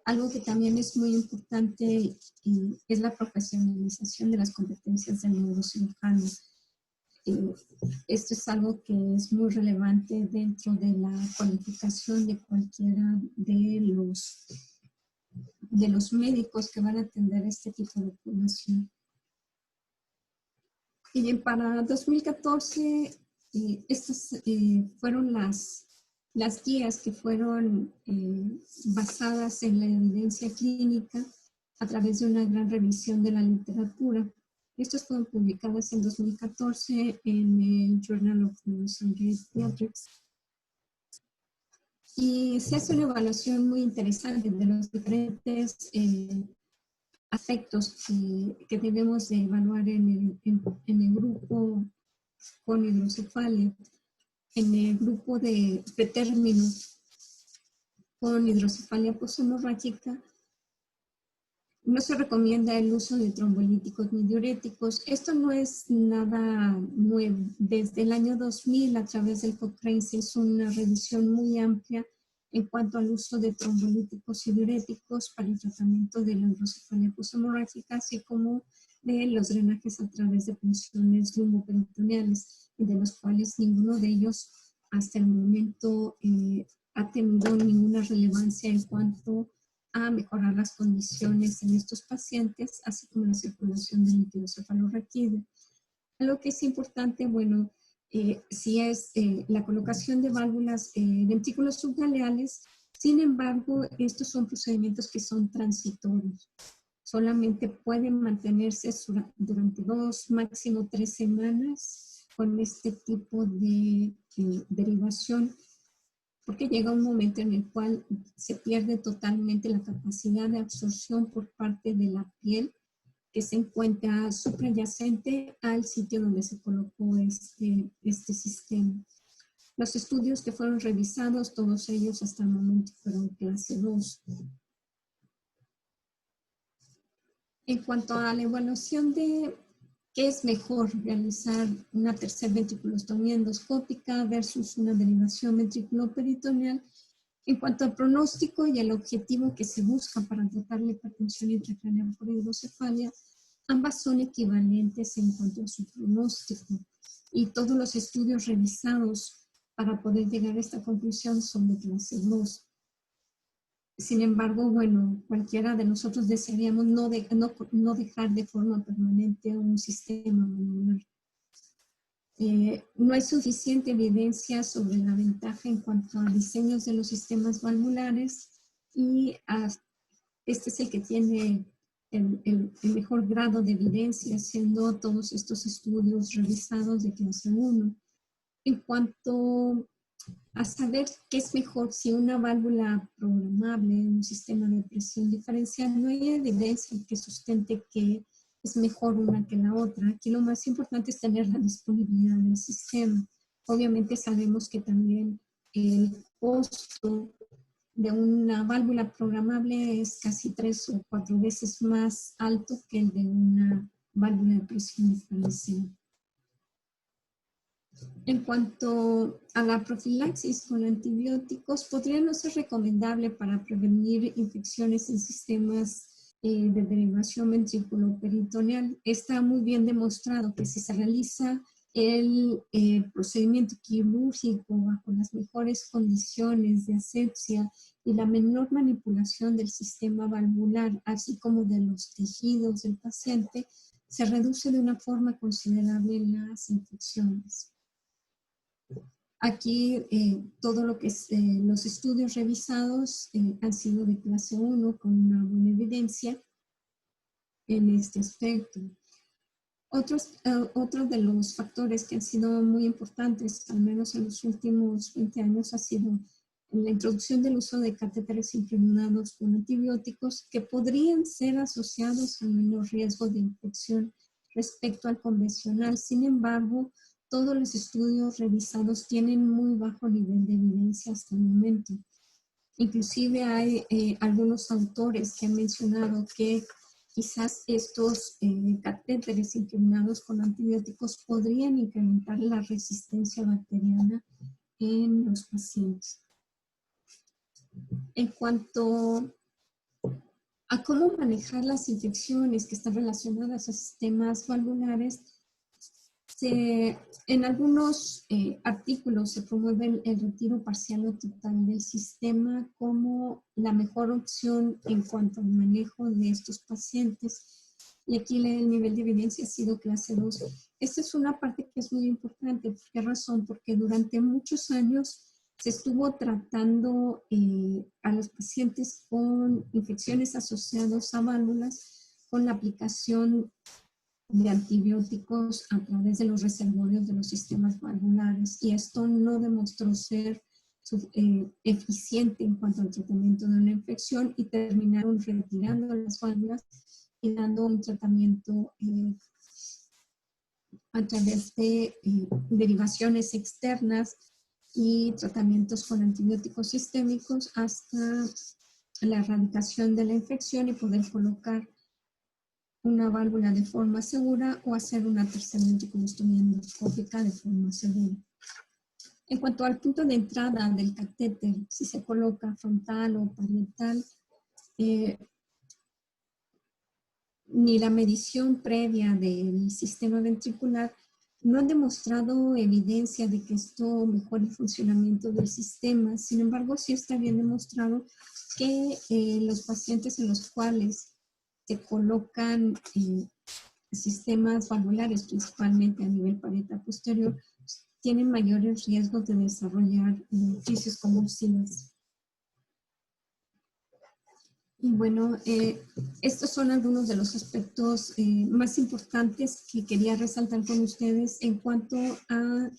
Algo que también es muy importante es la profesionalización de las competencias del neurocirujano. esto es algo que es muy relevante dentro de la cualificación de cualquiera de los médicos que van a atender este tipo de población. Y bien, para 2014, estas fueron las guías que fueron basadas en la evidencia clínica a través de una gran revisión de la literatura. Estas fueron publicadas en 2014 en el Journal of Neurosurgery Pediatrics. Y se hace una evaluación muy interesante de los diferentes aspectos que debemos de evaluar en el grupo con hidrocefalia, en el grupo de pretérmino con hidrocefalia posthemorrágica. No se recomienda el uso de trombolíticos ni diuréticos. Esto no es nada nuevo. Desde el año 2000, a través del Cochrane, se hizo una revisión muy amplia en cuanto al uso de trombolíticos y diuréticos para el tratamiento de la hidrocefalia posthemorrágica, así como de los drenajes a través de punciones lumboperitoneales, de los cuales ninguno de ellos hasta el momento ha tenido ninguna relevancia en cuanto a mejorar las condiciones en estos pacientes, así como la circulación del líquido cefalorraquídeo. Lo que es importante, bueno, sí es la colocación de válvulas ventrículos subgaleales. Sin embargo, estos son procedimientos que son transitorios. Solamente pueden mantenerse durante 2, máximo 3 semanas con este tipo de derivación, porque llega un momento en el cual se pierde totalmente la capacidad de absorción por parte de la piel que se encuentra suprayacente al sitio donde se colocó este sistema. Los estudios que fueron revisados, todos ellos hasta el momento fueron clase 2. En cuanto a la evaluación de qué es mejor realizar una tercer ventriculostomía endoscópica versus una derivación ventriculoperitoneal, en cuanto al pronóstico y al objetivo que se busca para tratar la hipertensión intracraneal por hidrocefalia, ambas son equivalentes en cuanto a su pronóstico. Y todos los estudios revisados para poder llegar a esta conclusión son de clase 2. Sin embargo, bueno, cualquiera de nosotros desearíamos no dejar de forma permanente un sistema valvular. No hay suficiente evidencia sobre la ventaja en cuanto a diseños de los sistemas valvulares y este es el que tiene el mejor grado de evidencia, siendo todos estos estudios revisados de clase 1. En cuanto a saber qué es mejor, si una válvula programable, un sistema de presión diferencial, no hay evidencia que sustente que es mejor una que la otra. Aquí lo más importante es tener la disponibilidad del sistema. Obviamente sabemos que también el costo de una válvula programable es casi 3 o 4 veces más alto que el de una válvula de presión diferencial. En cuanto a la profilaxis con antibióticos, podría no ser recomendable para prevenir infecciones en sistemas de derivación ventrículo-peritoneal. Está muy bien demostrado que si se realiza el procedimiento quirúrgico bajo las mejores condiciones de asepsia y la menor manipulación del sistema valvular, así como de los tejidos del paciente, se reduce de una forma considerable las infecciones. Aquí todo lo que es los estudios revisados han sido de clase 1 con una buena evidencia en este aspecto. Otro de los factores que han sido muy importantes, al menos en los últimos 20 años, ha sido la introducción del uso de catéteres impregnados con antibióticos que podrían ser asociados a menor riesgo de infección respecto al convencional. Sin embargo, todos los estudios revisados tienen muy bajo nivel de evidencia hasta el momento. Inclusive hay algunos autores que han mencionado que quizás estos catéteres impregnados con antibióticos podrían incrementar la resistencia bacteriana en los pacientes. En cuanto a cómo manejar las infecciones que están relacionadas a sistemas valvulares, En algunos artículos se promueve el retiro parcial o total del sistema como la mejor opción en cuanto al manejo de estos pacientes. Y aquí el nivel de evidencia ha sido clase 2. Esta es una parte que es muy importante. ¿Por qué razón? Porque durante muchos años se estuvo tratando a los pacientes con infecciones asociadas a válvulas con la aplicación de antibióticos a través de los reservorios de los sistemas valvulares, y esto no demostró ser eficiente en cuanto al tratamiento de una infección, y terminaron retirando las válvulas y dando un tratamiento a través de derivaciones externas y tratamientos con antibióticos sistémicos hasta la erradicación de la infección y poder colocar una válvula de forma segura o hacer una tercera ventriculostomía endoscópica de forma segura. En cuanto al punto de entrada del catéter, si se coloca frontal o parietal, ni la medición previa del sistema ventricular no han demostrado evidencia de que esto mejore el funcionamiento del sistema. Sin embargo, sí está bien demostrado que los pacientes en los cuales se colocan sistemas valvulares, principalmente a nivel parietal posterior, tienen mayores riesgos de desarrollar crisis convulsivas. Y bueno, estos son algunos de los aspectos más importantes que quería resaltar con ustedes en cuanto a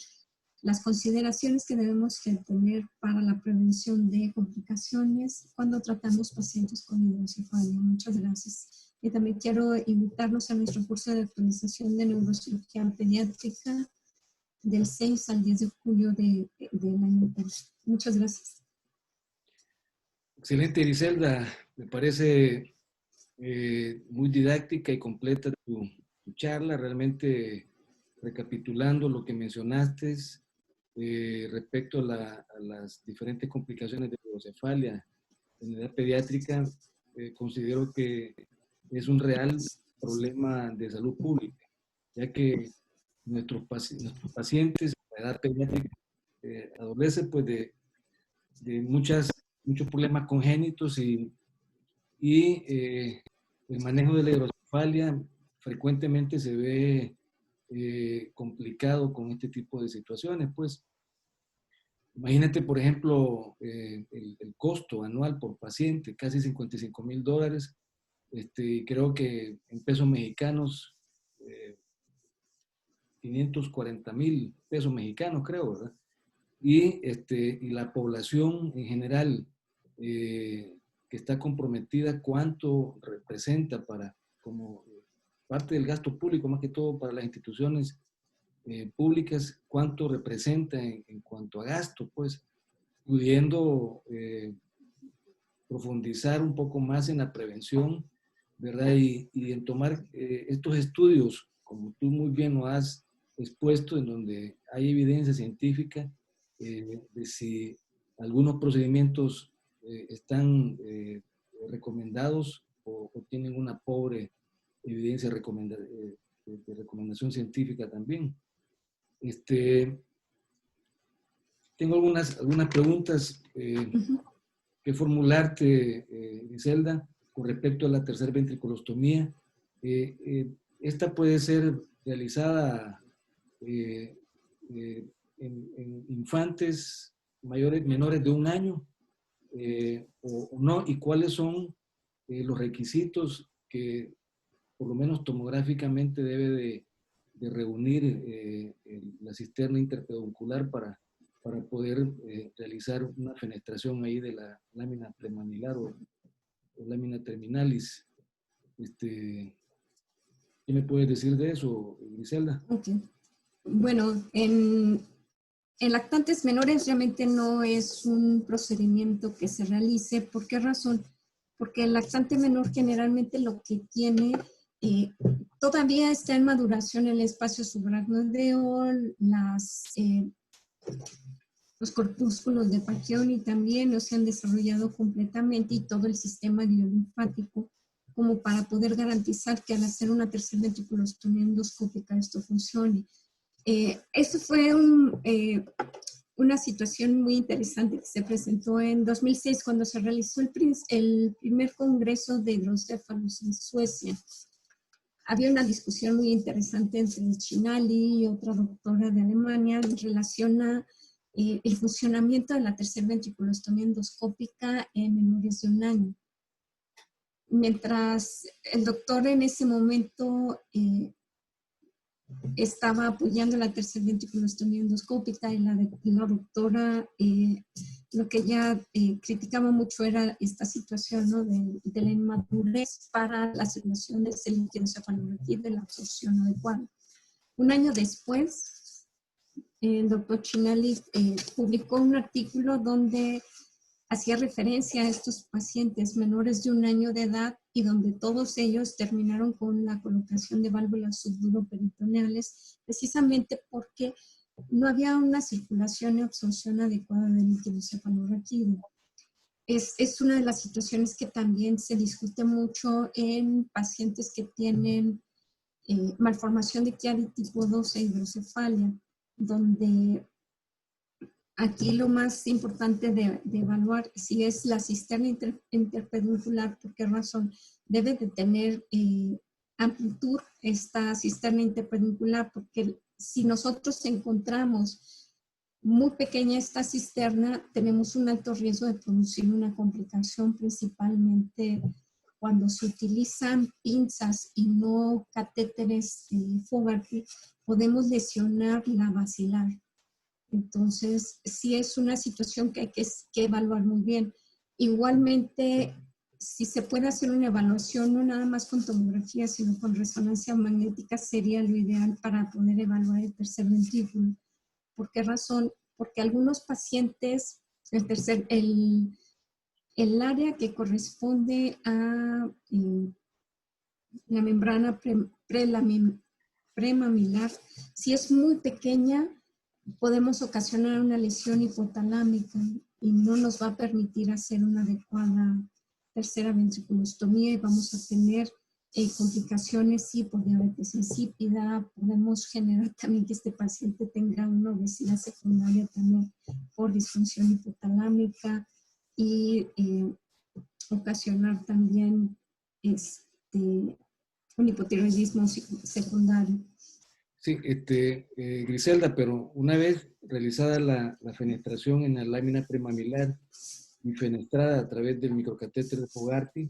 las consideraciones que debemos tener para la prevención de complicaciones cuando tratamos pacientes con hidrocefalia. Muchas gracias. Y también quiero invitarlos a nuestro curso de actualización de neurocirugía pediátrica del 6 al 10 de julio del año. Muchas gracias. Excelente, Griselda. Me parece muy didáctica y completa tu charla. Realmente, recapitulando lo que mencionaste respecto a las diferentes complicaciones de hidrocefalia en edad pediátrica, considero que es un real problema de salud pública, ya que nuestros pacientes en edad pediátrica adolecen pues, de muchos problemas congénitos y el manejo de la hidrocefalia frecuentemente se ve complicado con este tipo de situaciones. Pues imagínate, por ejemplo, el costo anual por paciente, casi $55,000. Creo que en pesos mexicanos, 540,000 pesos mexicanos, creo, ¿verdad? Y la población en general que está comprometida, cuánto representa como parte del gasto público, más que todo para las instituciones públicas, cuánto representa en cuanto a gasto, pues, pudiendo profundizar un poco más en la prevención, ¿verdad? Y en tomar estos estudios, como tú muy bien lo has expuesto, en donde hay evidencia científica de si algunos procedimientos están recomendados o tienen una pobre evidencia de recomendación científica también. Tengo algunas preguntas que formularte, Griselda, con respecto a la tercera ventriculostomía. Esta puede ser realizada en infantes menores de 1 año o no, y cuáles son los requisitos que por lo menos tomográficamente debe de reunir la cisterna interpeduncular para poder realizar una fenestración ahí de la lámina premanilar o lámina terminalis. ¿Qué me puedes decir de eso, Griselda? Okay. Bueno, en lactantes menores realmente no es un procedimiento que se realice. ¿Por qué razón? Porque el lactante menor generalmente lo que tiene todavía está en maduración el espacio subaracnoideo, los corpúsculos de Pacchioni también no se han desarrollado completamente, y todo el sistema gliolinfático, como para poder garantizar que al hacer una tercera ventriculostomía endoscópica esto funcione. Eso fue una situación muy interesante que se presentó en 2006 cuando se realizó el primer congreso de hidrocéfalos en Suecia. Había una discusión muy interesante entre Chinali y otra doctora de Alemania en relación a el funcionamiento de la tercera ventriculostomía endoscópica en menores de 1 año. Mientras el doctor en ese momento estaba apoyando la tercera ventriculostomía endoscópica y la doctora, lo que ella criticaba mucho era esta situación, ¿no? de la inmadurez para la asignación de ese líquido cefalorraquídeo, de la absorción adecuada. 1 año después, el doctor Chinali publicó un artículo donde hacía referencia a estos pacientes menores de 1 año de edad y donde todos ellos terminaron con la colocación de válvulas subduroperitoneales, precisamente porque no había una circulación y absorción adecuada del líquido cefalorraquídeo. Es una de las situaciones que también se discute mucho en pacientes que tienen malformación de Chiari tipo 2 e hidrocefalia, donde aquí lo más importante de evaluar si es la cisterna interpeduncular, ¿por qué razón? Debe de tener amplitud esta cisterna interpeduncular, porque si nosotros encontramos muy pequeña esta cisterna, tenemos un alto riesgo de producir una complicación, principalmente cuando se utilizan pinzas y no catéteres Fogarty, podemos lesionar la basilar. Entonces, sí es una situación que hay que evaluar muy bien. Igualmente, si se puede hacer una evaluación, no nada más con tomografía, sino con resonancia magnética, sería lo ideal para poder evaluar el tercer ventrículo. ¿Por qué razón? Porque algunos pacientes, el área que corresponde a la membrana premamilar, si es muy pequeña, podemos ocasionar una lesión hipotalámica y no nos va a permitir hacer una adecuada tercera ventriculostomía y vamos a tener complicaciones, sí, por diabetes insípida. Podemos generar también que este paciente tenga una obesidad secundaria también por disfunción hipotalámica y ocasionar también un hipotiroidismo secundario. Sí, Griselda, pero una vez realizada la fenestración en la lámina premamilar y fenestrada a través del microcatéter de Fogarty,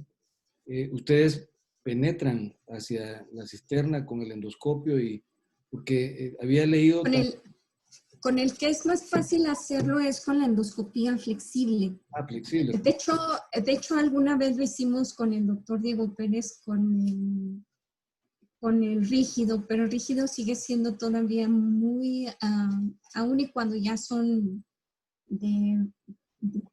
ustedes penetran hacia la cisterna con el endoscopio y porque había leído... Con el que es más fácil hacerlo es con la endoscopía flexible. Flexible. De hecho, alguna vez lo hicimos con el doctor Diego Pérez con el rígido, pero el rígido sigue siendo todavía muy, aún y cuando ya son de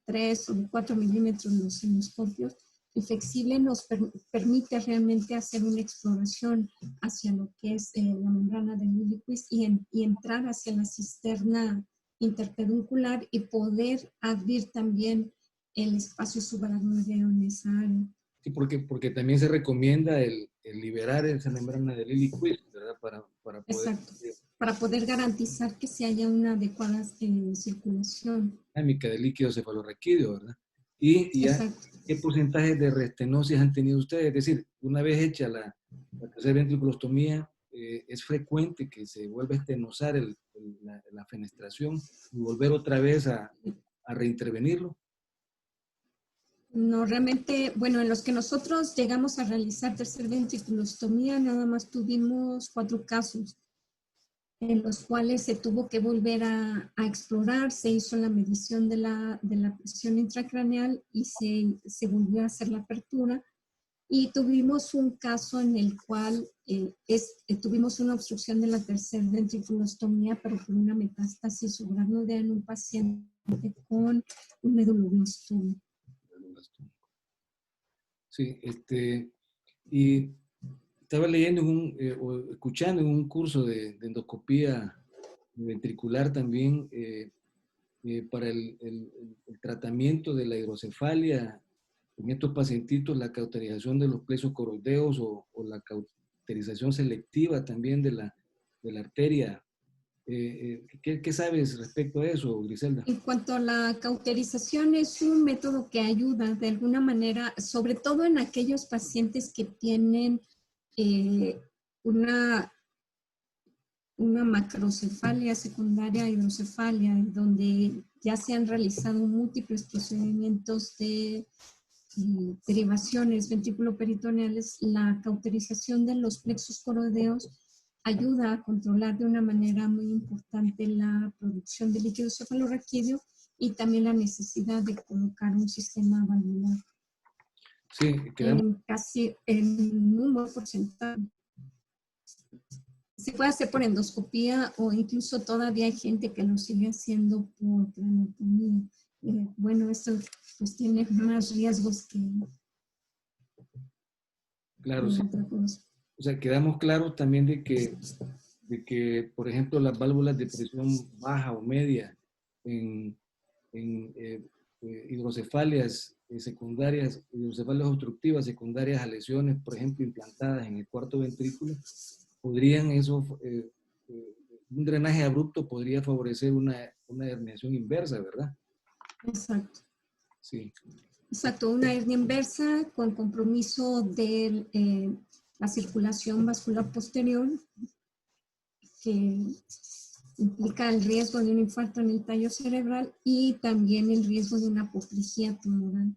3 o de 4 milímetros los endoscopios, el flexible nos permite realmente hacer una exploración hacia lo que es la membrana del Lilliquist y entrar hacia la cisterna interpeduncular y poder abrir también el espacio subaracnoideo en esa área. Sí, porque también se recomienda el liberar esa membrana del Lilliquist, ¿verdad? Para poder... Exacto. Para poder garantizar que se haya una adecuada circulación. Dinámica de líquido cefalorraquídeo, ¿verdad? Y ya, ¿qué porcentaje de restenosis han tenido ustedes? Es decir, una vez hecha la tercera ventriculostomía, es frecuente que se vuelva a estenosar la fenestración y volver otra vez a reintervenirlo. No, realmente, bueno, en los que nosotros llegamos a realizar tercera ventriculostomía, nada más tuvimos 4 casos en los cuales se tuvo que volver a explorar, se hizo la medición de la presión intracraneal y se volvió a hacer la apertura. Y tuvimos un caso en el cual tuvimos una obstrucción de la tercera ventriculostomía, pero por una metástasis subaracnoidea en un paciente con un meduloblastoma. Sí, y estaba leyendo o escuchando en un curso de endoscopía ventricular también para el tratamiento de la hidrocefalia en estos pacientitos, la cauterización de los plexos coroideos o la cauterización selectiva también de la arteria ¿Qué sabes respecto a eso, Griselda? En cuanto a la cauterización, es un método que ayuda de alguna manera, sobre todo en aquellos pacientes que tienen eh, una, una macrocefalia secundaria a hidrocefalia, donde ya se han realizado múltiples procedimientos de derivaciones ventriculoperitoneales. La cauterización de los plexos coroideos ayuda a controlar de una manera muy importante la producción de líquido cefalorraquídeo y también la necesidad de colocar un sistema valvular. Sí, En un buen porcentaje. Se puede hacer por endoscopía o incluso todavía hay gente que lo sigue haciendo por craneotomía. Bueno, esto pues tiene más riesgos que claro, sí. otra cosa. O sea, quedamos claros también de que, por ejemplo, las válvulas de presión baja o media en hidrocefalias secundarias, hidrocefalias obstructivas secundarias a lesiones, por ejemplo, implantadas en el cuarto ventrículo, podrían un drenaje abrupto podría favorecer una herniación inversa, ¿verdad? Exacto. Sí. Exacto, una hernia inversa con compromiso de la circulación vascular posterior, que implica el riesgo de un infarto en el tallo cerebral y también el riesgo de una apoplejía tumoral.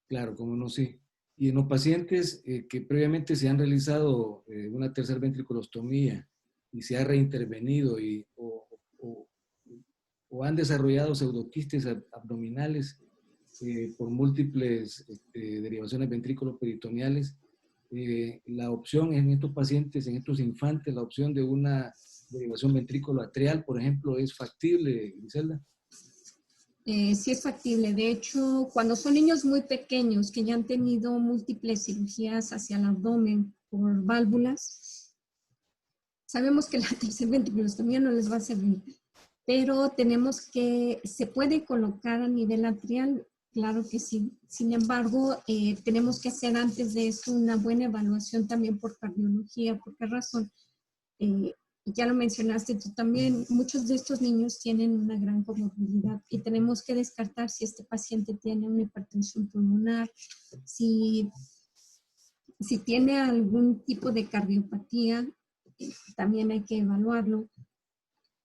Claro, cómo no, sí. Y en los pacientes que previamente se han realizado una tercer ventriculostomía y se ha reintervenido o han desarrollado pseudoquistes abdominales por múltiples derivaciones ventrículo-peritoneales, la opción en estos pacientes, en estos infantes, la opción de una derivación ventrículo-atrial, por ejemplo, ¿es factible, Griselda? Sí es factible. De hecho, cuando son niños muy pequeños que ya han tenido múltiples cirugías hacia el abdomen por válvulas, sabemos que la tercera ventriculostomía no les va a servir, pero se puede colocar a nivel atrial, claro que sí. Sin embargo, tenemos que hacer antes de eso una buena evaluación también por cardiología. ¿Por qué razón? Ya lo mencionaste tú también, muchos de estos niños tienen una gran comorbilidad y tenemos que descartar si este paciente tiene una hipertensión pulmonar, si tiene algún tipo de cardiopatía, también hay que evaluarlo.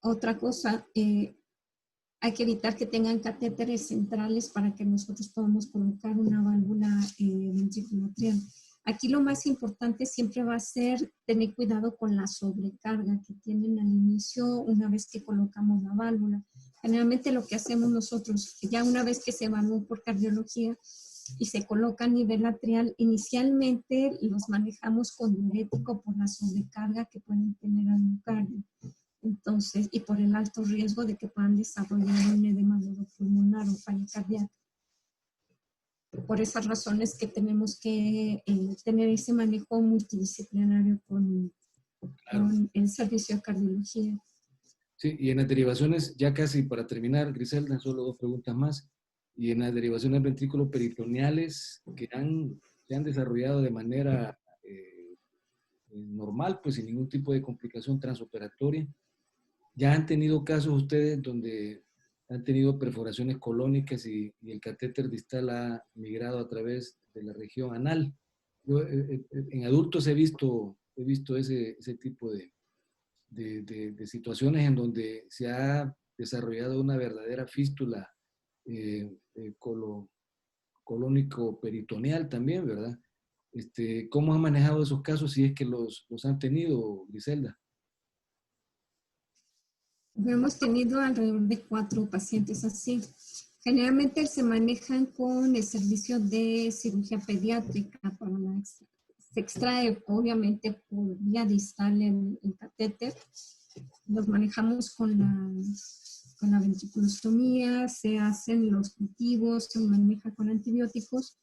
Otra cosa, hay que evitar que tengan catéteres centrales para que nosotros podamos colocar una válvula ventriculoatrial. Aquí lo más importante siempre va a ser tener cuidado con la sobrecarga que tienen al inicio una vez que colocamos la válvula. Generalmente lo que hacemos nosotros, ya una vez que se evaluó por cardiología y se coloca a nivel atrial, inicialmente los manejamos con diurético por la sobrecarga que pueden tener al miocardio. Entonces, y por el alto riesgo de que puedan desarrollar un edema pulmonar o falla cardíaca. Por esas razones que tenemos que tener ese manejo multidisciplinario con el servicio de cardiología. Sí, y en las derivaciones, ya casi para terminar, Griselda, solo dos preguntas más. Y en las derivaciones ventrículo-peritoneales que se han desarrollado de manera normal, pues sin ningún tipo de complicación transoperatoria, ¿ya han tenido casos ustedes donde han tenido perforaciones colónicas y el catéter distal ha migrado a través de la región anal? Yo, en adultos he visto ese tipo de situaciones en donde se ha desarrollado una verdadera fístula colónico-peritoneal también, ¿verdad? ¿Cómo han manejado esos casos si es que los han tenido, Griselda? Hemos tenido alrededor de 4 pacientes así. Generalmente se manejan con el servicio de cirugía pediátrica. Se extrae obviamente por vía distal el catéter. Los manejamos con la ventriculostomía, se hacen los cultivos, se maneja con antibióticos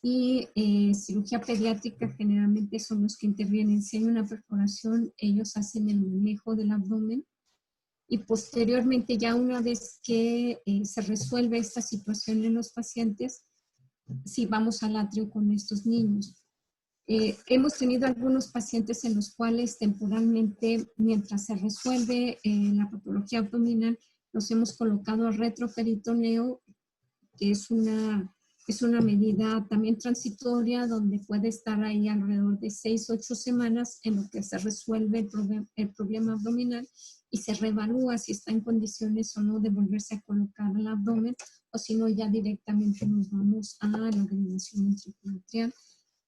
y cirugía pediátrica generalmente son los que intervienen. Si hay una perforación, ellos hacen el manejo del abdomen. Y posteriormente, ya una vez que se resuelve esta situación en los pacientes, sí vamos al atrio con estos niños. Hemos tenido algunos pacientes en los cuales temporalmente, mientras se resuelve la patología abdominal, nos hemos colocado retroperitoneo, que es una medida también transitoria donde puede estar ahí alrededor de 6-8 semanas en lo que se resuelve el problema abdominal y se reevalúa si está en condiciones o no de volverse a colocar el abdomen, o si no ya directamente nos vamos a la derivación ventricular.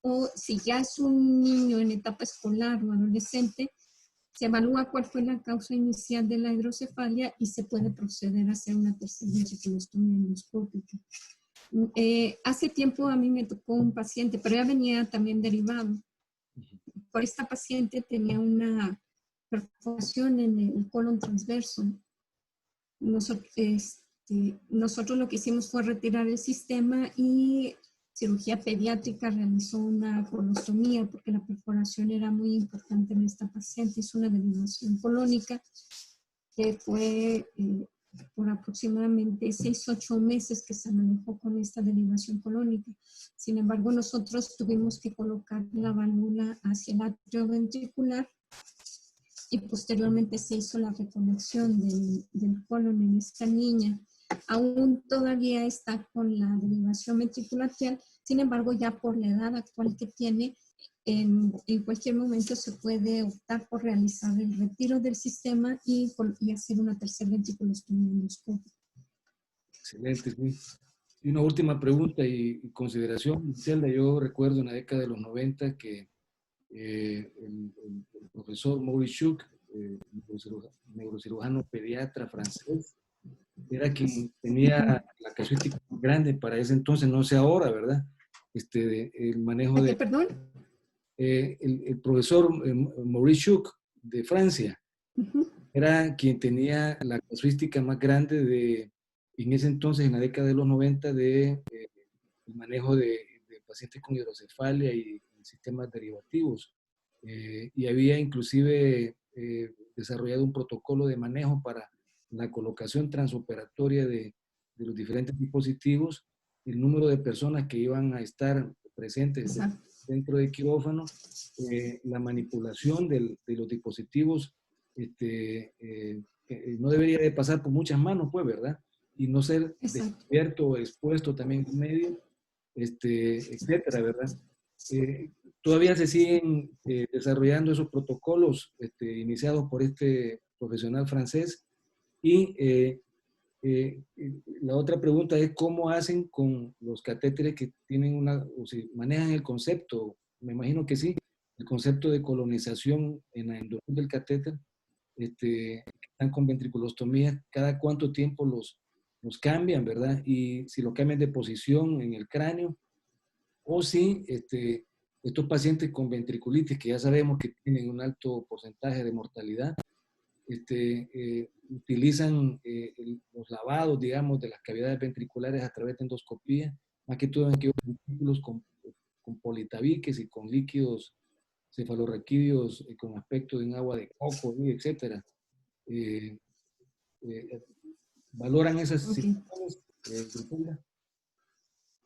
O si ya es un niño en etapa escolar o adolescente, se evalúa cuál fue la causa inicial de la hidrocefalia y se puede proceder a hacer una tercera ventriculostomía endoscópica. Hace tiempo a mí me tocó un paciente, pero ya venía también derivado. Por esta paciente tenía una perforación en el colon transverso. Nosotros lo que hicimos fue retirar el sistema y cirugía pediátrica realizó una colostomía porque la perforación era muy importante en esta paciente. Hizo una derivación colónica que fue por aproximadamente 6-8 meses que se manejó con esta derivación colónica. Sin embargo, nosotros tuvimos que colocar la válvula hacia el atrio ventricular y posteriormente se hizo la reconexión del colon en esta niña. Aún todavía está con la derivación ventriculateral, sin embargo, ya por la edad actual que tiene, en cualquier momento se puede optar por realizar el retiro del sistema y hacer una tercera ventriculostomía endoscópica. Excelente, sí. Y una última pregunta y consideración, Zelda. Yo recuerdo en la década de los 90 que el profesor Maurice Schuch, neurocirujano pediatra francés, era quien tenía la casuística más grande para ese entonces, no sé ahora, ¿verdad? El manejo de... ¿Perdón? El profesor Maurice Schuch de Francia era quien tenía la casuística más grande en ese entonces, en la década de los 90, el manejo de pacientes con hidrocefalia y sistemas derivativos. Y había inclusive desarrollado un protocolo de manejo para la colocación transoperatoria de los diferentes dispositivos, el número de personas que iban a estar presentes dentro del quirófano, la manipulación de los dispositivos, no debería de pasar por muchas manos, pues, ¿verdad? Y no ser descubierto o expuesto también en medio, etcétera, ¿verdad? Todavía se siguen desarrollando esos protocolos iniciados por este profesional francés. Y la otra pregunta es cómo hacen con los catéteres que tienen o si manejan el concepto, me imagino que sí, el concepto de colonización en la endoscopia del catéter, que están con ventriculostomía, cada cuánto tiempo los cambian, ¿verdad? Y si lo cambian de posición en el cráneo, o si estos pacientes con ventriculitis, que ya sabemos que tienen un alto porcentaje de mortalidad, utilizan los lavados, digamos, de las cavidades ventriculares a través de endoscopía, más que todo en aquellos ventrículos con politabiques y con líquidos cefalorraquídeos con aspecto de un agua de coco, etcétera. ¿Valoran esas situaciones?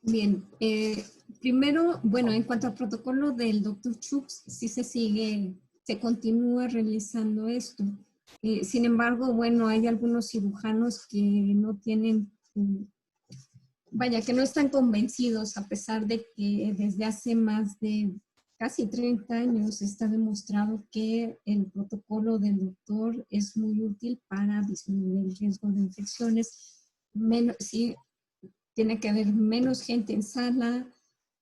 Bien, primero, bueno, en cuanto al protocolo del Dr. Schuch, sí se continúa realizando esto. Sin embargo, bueno, hay algunos cirujanos que no tienen, que no están convencidos, a pesar de que desde hace más de casi 30 años está demostrado que el protocolo del doctor es muy útil para disminuir el riesgo de infecciones. Sí, tiene que haber menos gente en sala,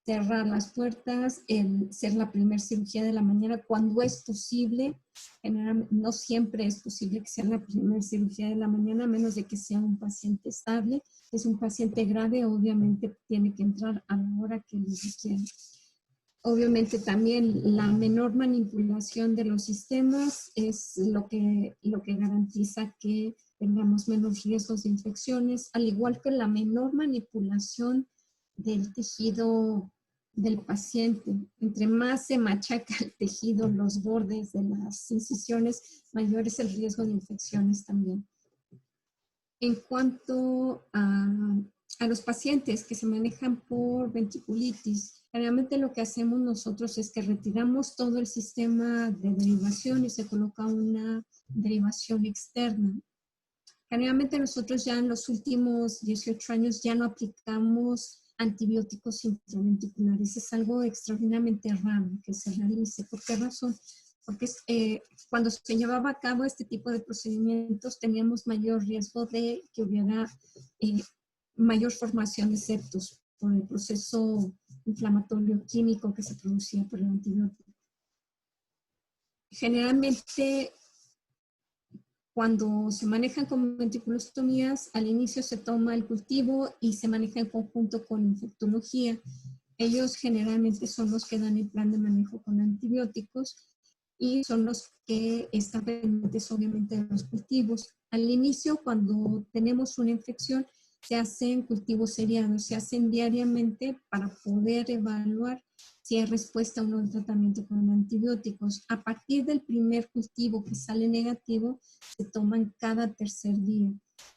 cerrar las puertas, ser la primera cirugía de la mañana cuando es posible. Generalmente, no siempre es posible que sea la primera cirugía de la mañana, a menos de que sea un paciente estable. Es un paciente grave, obviamente tiene que entrar a la hora que lo requiera. Obviamente también la menor manipulación de los sistemas es lo que garantiza que tengamos menos riesgos de infecciones, al igual que la menor manipulación del tejido del paciente. Entre más se machaca el tejido, los bordes de las incisiones, mayor es el riesgo de infecciones también. En cuanto a los pacientes que se manejan por ventriculitis, Generalmente lo que hacemos nosotros es que retiramos todo el sistema de derivación y se coloca una derivación externa. Generalmente nosotros ya en los últimos 18 años ya no aplicamos antibióticos intraventriculares. Es algo extraordinariamente raro que se realice. ¿Por qué razón? Porque cuando se llevaba a cabo este tipo de procedimientos teníamos mayor riesgo de que hubiera mayor formación de septos por el proceso inflamatorio químico que se producía por el antibiótico. Generalmente, cuando se manejan con ventriculostomías, al inicio se toma el cultivo y se maneja en conjunto con infectología. Ellos generalmente son los que dan el plan de manejo con antibióticos y son los que están pendientes obviamente de los cultivos. Al inicio, cuando tenemos una infección, se hacen cultivos seriados, se hacen diariamente para poder evaluar si hay respuesta o no al tratamiento con antibióticos. A partir del primer cultivo que sale negativo, se toman cada tercer día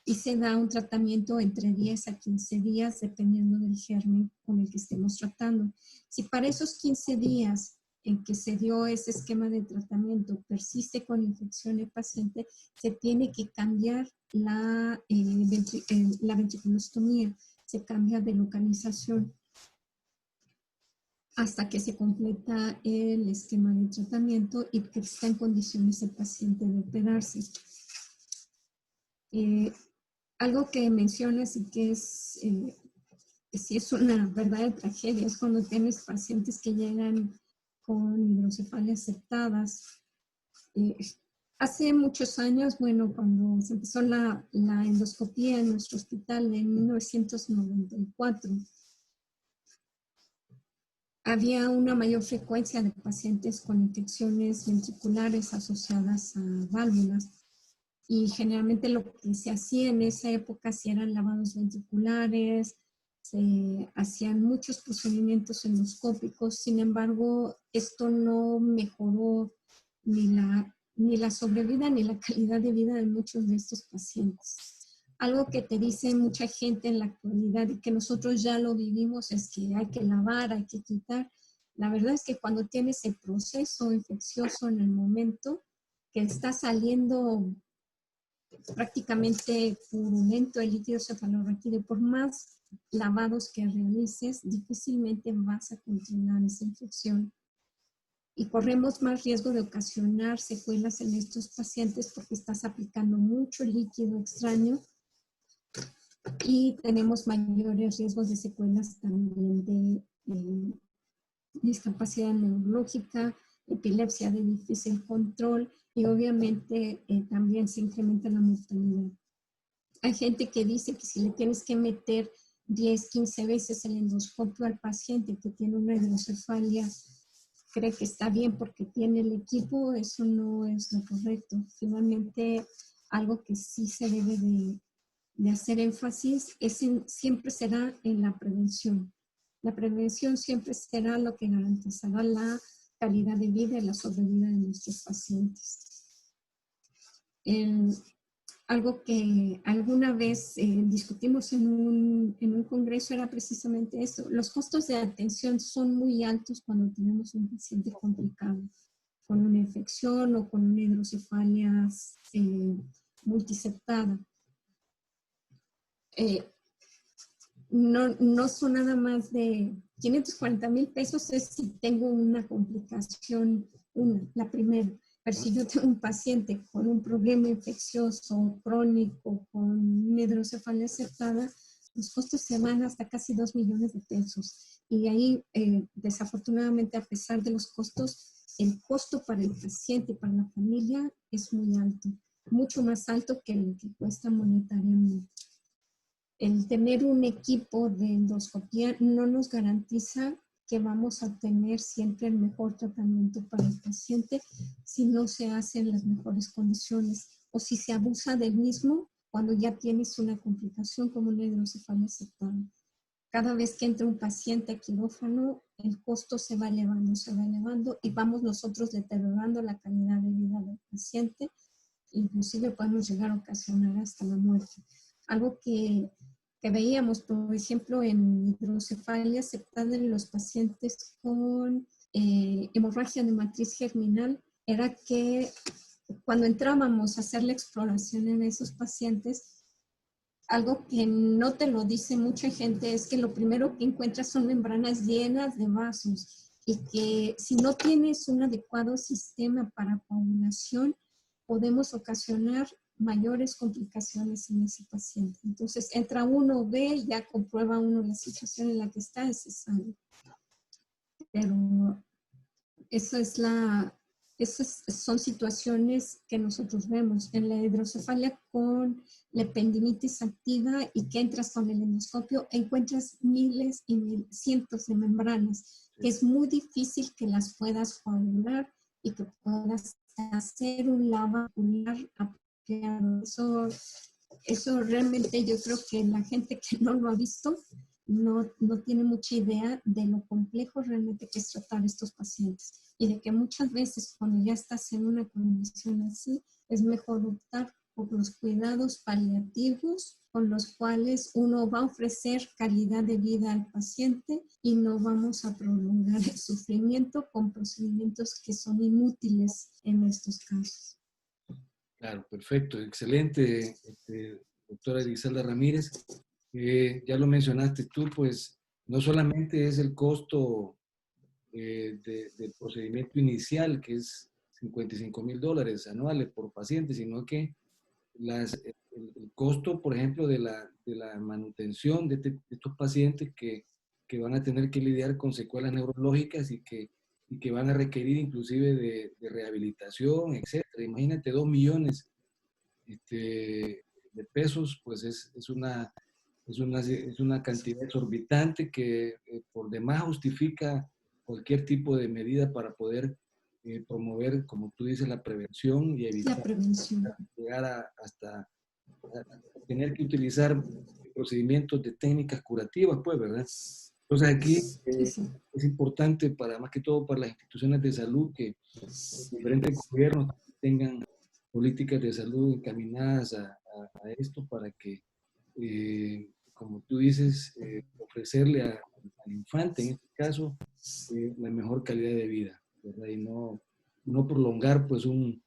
y se da un tratamiento entre 10 a 15 días dependiendo del germen con el que estemos tratando. Si para esos 15 días en que se dio ese esquema de tratamiento persiste con infección el paciente, se tiene que cambiar la ventriculostomía, se cambia de localización hasta que se completa el esquema de tratamiento y que está en condiciones el paciente de operarse. Algo que mencionas y que sí es una verdadera tragedia es cuando tienes pacientes que llegan con hidrocefalia aceptadas. Hace muchos años, bueno, cuando se empezó la endoscopía en nuestro hospital en 1994, había una mayor frecuencia de pacientes con infecciones ventriculares asociadas a válvulas. Y generalmente lo que se hacía en esa época sí eran lavados ventriculares, se hacían muchos procedimientos endoscópicos. Sin embargo, esto no mejoró ni la sobrevida ni la calidad de vida de muchos de estos pacientes. Algo que te dice mucha gente en la actualidad y que nosotros ya lo vivimos es que hay que lavar, hay que quitar. La verdad es que cuando tienes el proceso infeccioso en el momento que está saliendo prácticamente purulento el líquido cefalorraquídeo, por más lavados que realices, difícilmente vas a controlar esa infección. Y corremos más riesgo de ocasionar secuelas en estos pacientes porque estás aplicando mucho líquido extraño y tenemos mayores riesgos de secuelas también de discapacidad neurológica, epilepsia de difícil control y obviamente también se incrementa la mortalidad. Hay gente que dice que si le tienes que meter 10, 15 veces el endoscopio al paciente que tiene una hidrocefalia, cree que está bien porque tiene el equipo, eso no es lo correcto. Finalmente, algo que sí se debe de hacer énfasis siempre será en la prevención. La prevención siempre será lo que garantizará la calidad de vida y la sobrevida de nuestros pacientes. Algo que alguna vez discutimos en un congreso era precisamente eso. Los costos de atención son muy altos cuando tenemos un paciente complicado, con una infección o con una hidrocefalia multiseptada. No son nada más de 540,000 pesos es si tengo una complicación, la primera. Pero si yo tengo un paciente con un problema infeccioso crónico, con una hidrocefalia aceptada, los costos se van hasta casi 2 millones de pesos. Y ahí, desafortunadamente, a pesar de los costos, el costo para el paciente y para la familia es muy alto, mucho más alto que lo que cuesta monetariamente. El tener un equipo de endoscopía no nos garantiza que vamos a tener siempre el mejor tratamiento para el paciente si no se hace en las mejores condiciones o si se abusa del mismo cuando ya tienes una complicación como una hidrocefalia aceptada. Cada vez que entra un paciente a quirófano, el costo se va elevando y vamos nosotros deteriorando la calidad de vida del paciente. Inclusive podemos llegar a ocasionar hasta la muerte. Algo que que veíamos, por ejemplo, en hidrocefalia aceptada en los pacientes con hemorragia de matriz germinal, era que cuando entrábamos a hacer la exploración en esos pacientes, algo que no te lo dice mucha gente es que lo primero que encuentras son membranas llenas de vasos y que si no tienes un adecuado sistema para coagulación, podemos ocasionar mayores complicaciones en ese paciente. Entonces entra uno, ve, ya comprueba uno la situación en la que está, es cesárea. Pero esas son situaciones que nosotros vemos en la hidrocefalia con la ependimitis activa y que entras con el endoscopio, encuentras miles y cientos de membranas, que es muy difícil que las puedas coagular y que puedas hacer un lavado apropiado. Eso realmente yo creo que la gente que no lo ha visto no tiene mucha idea de lo complejo realmente que es tratar estos pacientes y de que muchas veces cuando ya estás en una condición así, es mejor optar por los cuidados paliativos con los cuales uno va a ofrecer calidad de vida al paciente y no vamos a prolongar el sufrimiento con procedimientos que son inútiles en estos casos. Claro, perfecto, excelente, doctora Griselda Ramírez. Ya lo mencionaste tú, pues no solamente es el costo del procedimiento inicial, que es $55,000 anuales por paciente, sino que el costo, por ejemplo, de la manutención de estos pacientes que van a tener que lidiar con secuelas neurológicas y que van a requerir inclusive de rehabilitación, etcétera. Imagínate, 2 millones de pesos, pues es una cantidad exorbitante que por demás justifica cualquier tipo de medida para poder promover, como tú dices, la prevención y evitar la prevención. llegar hasta a tener que utilizar procedimientos de técnicas curativas, pues, ¿verdad? Entonces aquí es importante, más que todo para las instituciones de salud, que los diferentes gobiernos tengan políticas de salud encaminadas a esto para que, como tú dices, ofrecerle al infante, en este caso, la mejor calidad de vida, ¿verdad? Y no prolongar pues un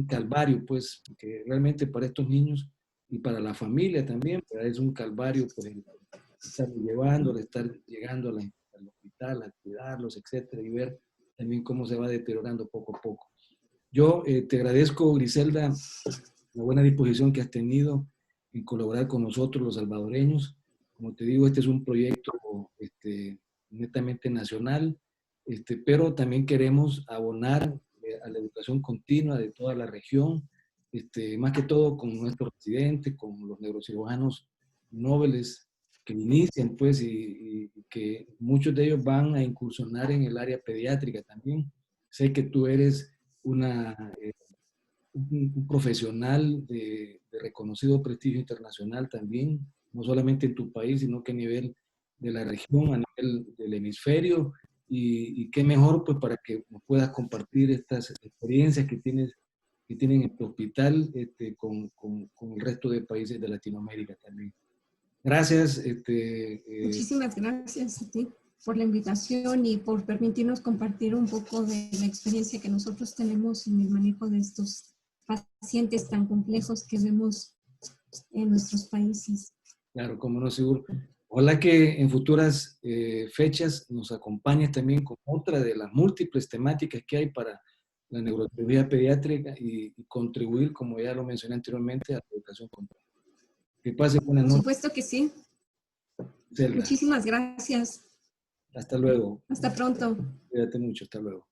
calvario, pues, que realmente para estos niños y para la familia también, ¿verdad? Es un calvario, pues, el estar llevando, el estar llegando al hospital, a cuidarlos, etcétera, y ver también cómo se va deteriorando poco a poco. Yo te agradezco, Griselda, la buena disposición que has tenido en colaborar con nosotros, los salvadoreños. Como te digo, este es un proyecto netamente nacional, pero también queremos abonar a la educación continua de toda la región, más que todo con nuestros residentes, con los neurocirujanos nobles que inician, pues, y que muchos de ellos van a incursionar en el área pediátrica también. Sé que tú eres un profesional de reconocido prestigio internacional también, no solamente en tu país, sino que a nivel de la región, a nivel del hemisferio, y qué mejor pues para que nos puedas compartir estas experiencias que tienen en tu hospital con el resto de países de Latinoamérica también. Gracias. Muchísimas gracias a ti por la invitación y por permitirnos compartir un poco de la experiencia que nosotros tenemos en el manejo de estos pacientes tan complejos que vemos en nuestros países. Claro, como no, seguro. Ojalá que en futuras fechas nos acompañes también con otra de las múltiples temáticas que hay para la neurocirugía pediátrica y contribuir, como ya lo mencioné anteriormente, a la educación continua. Que pase buenas noches. Por supuesto que sí. Zelda. Muchísimas gracias. Hasta luego. Hasta pronto. Cuídate mucho. Hasta luego.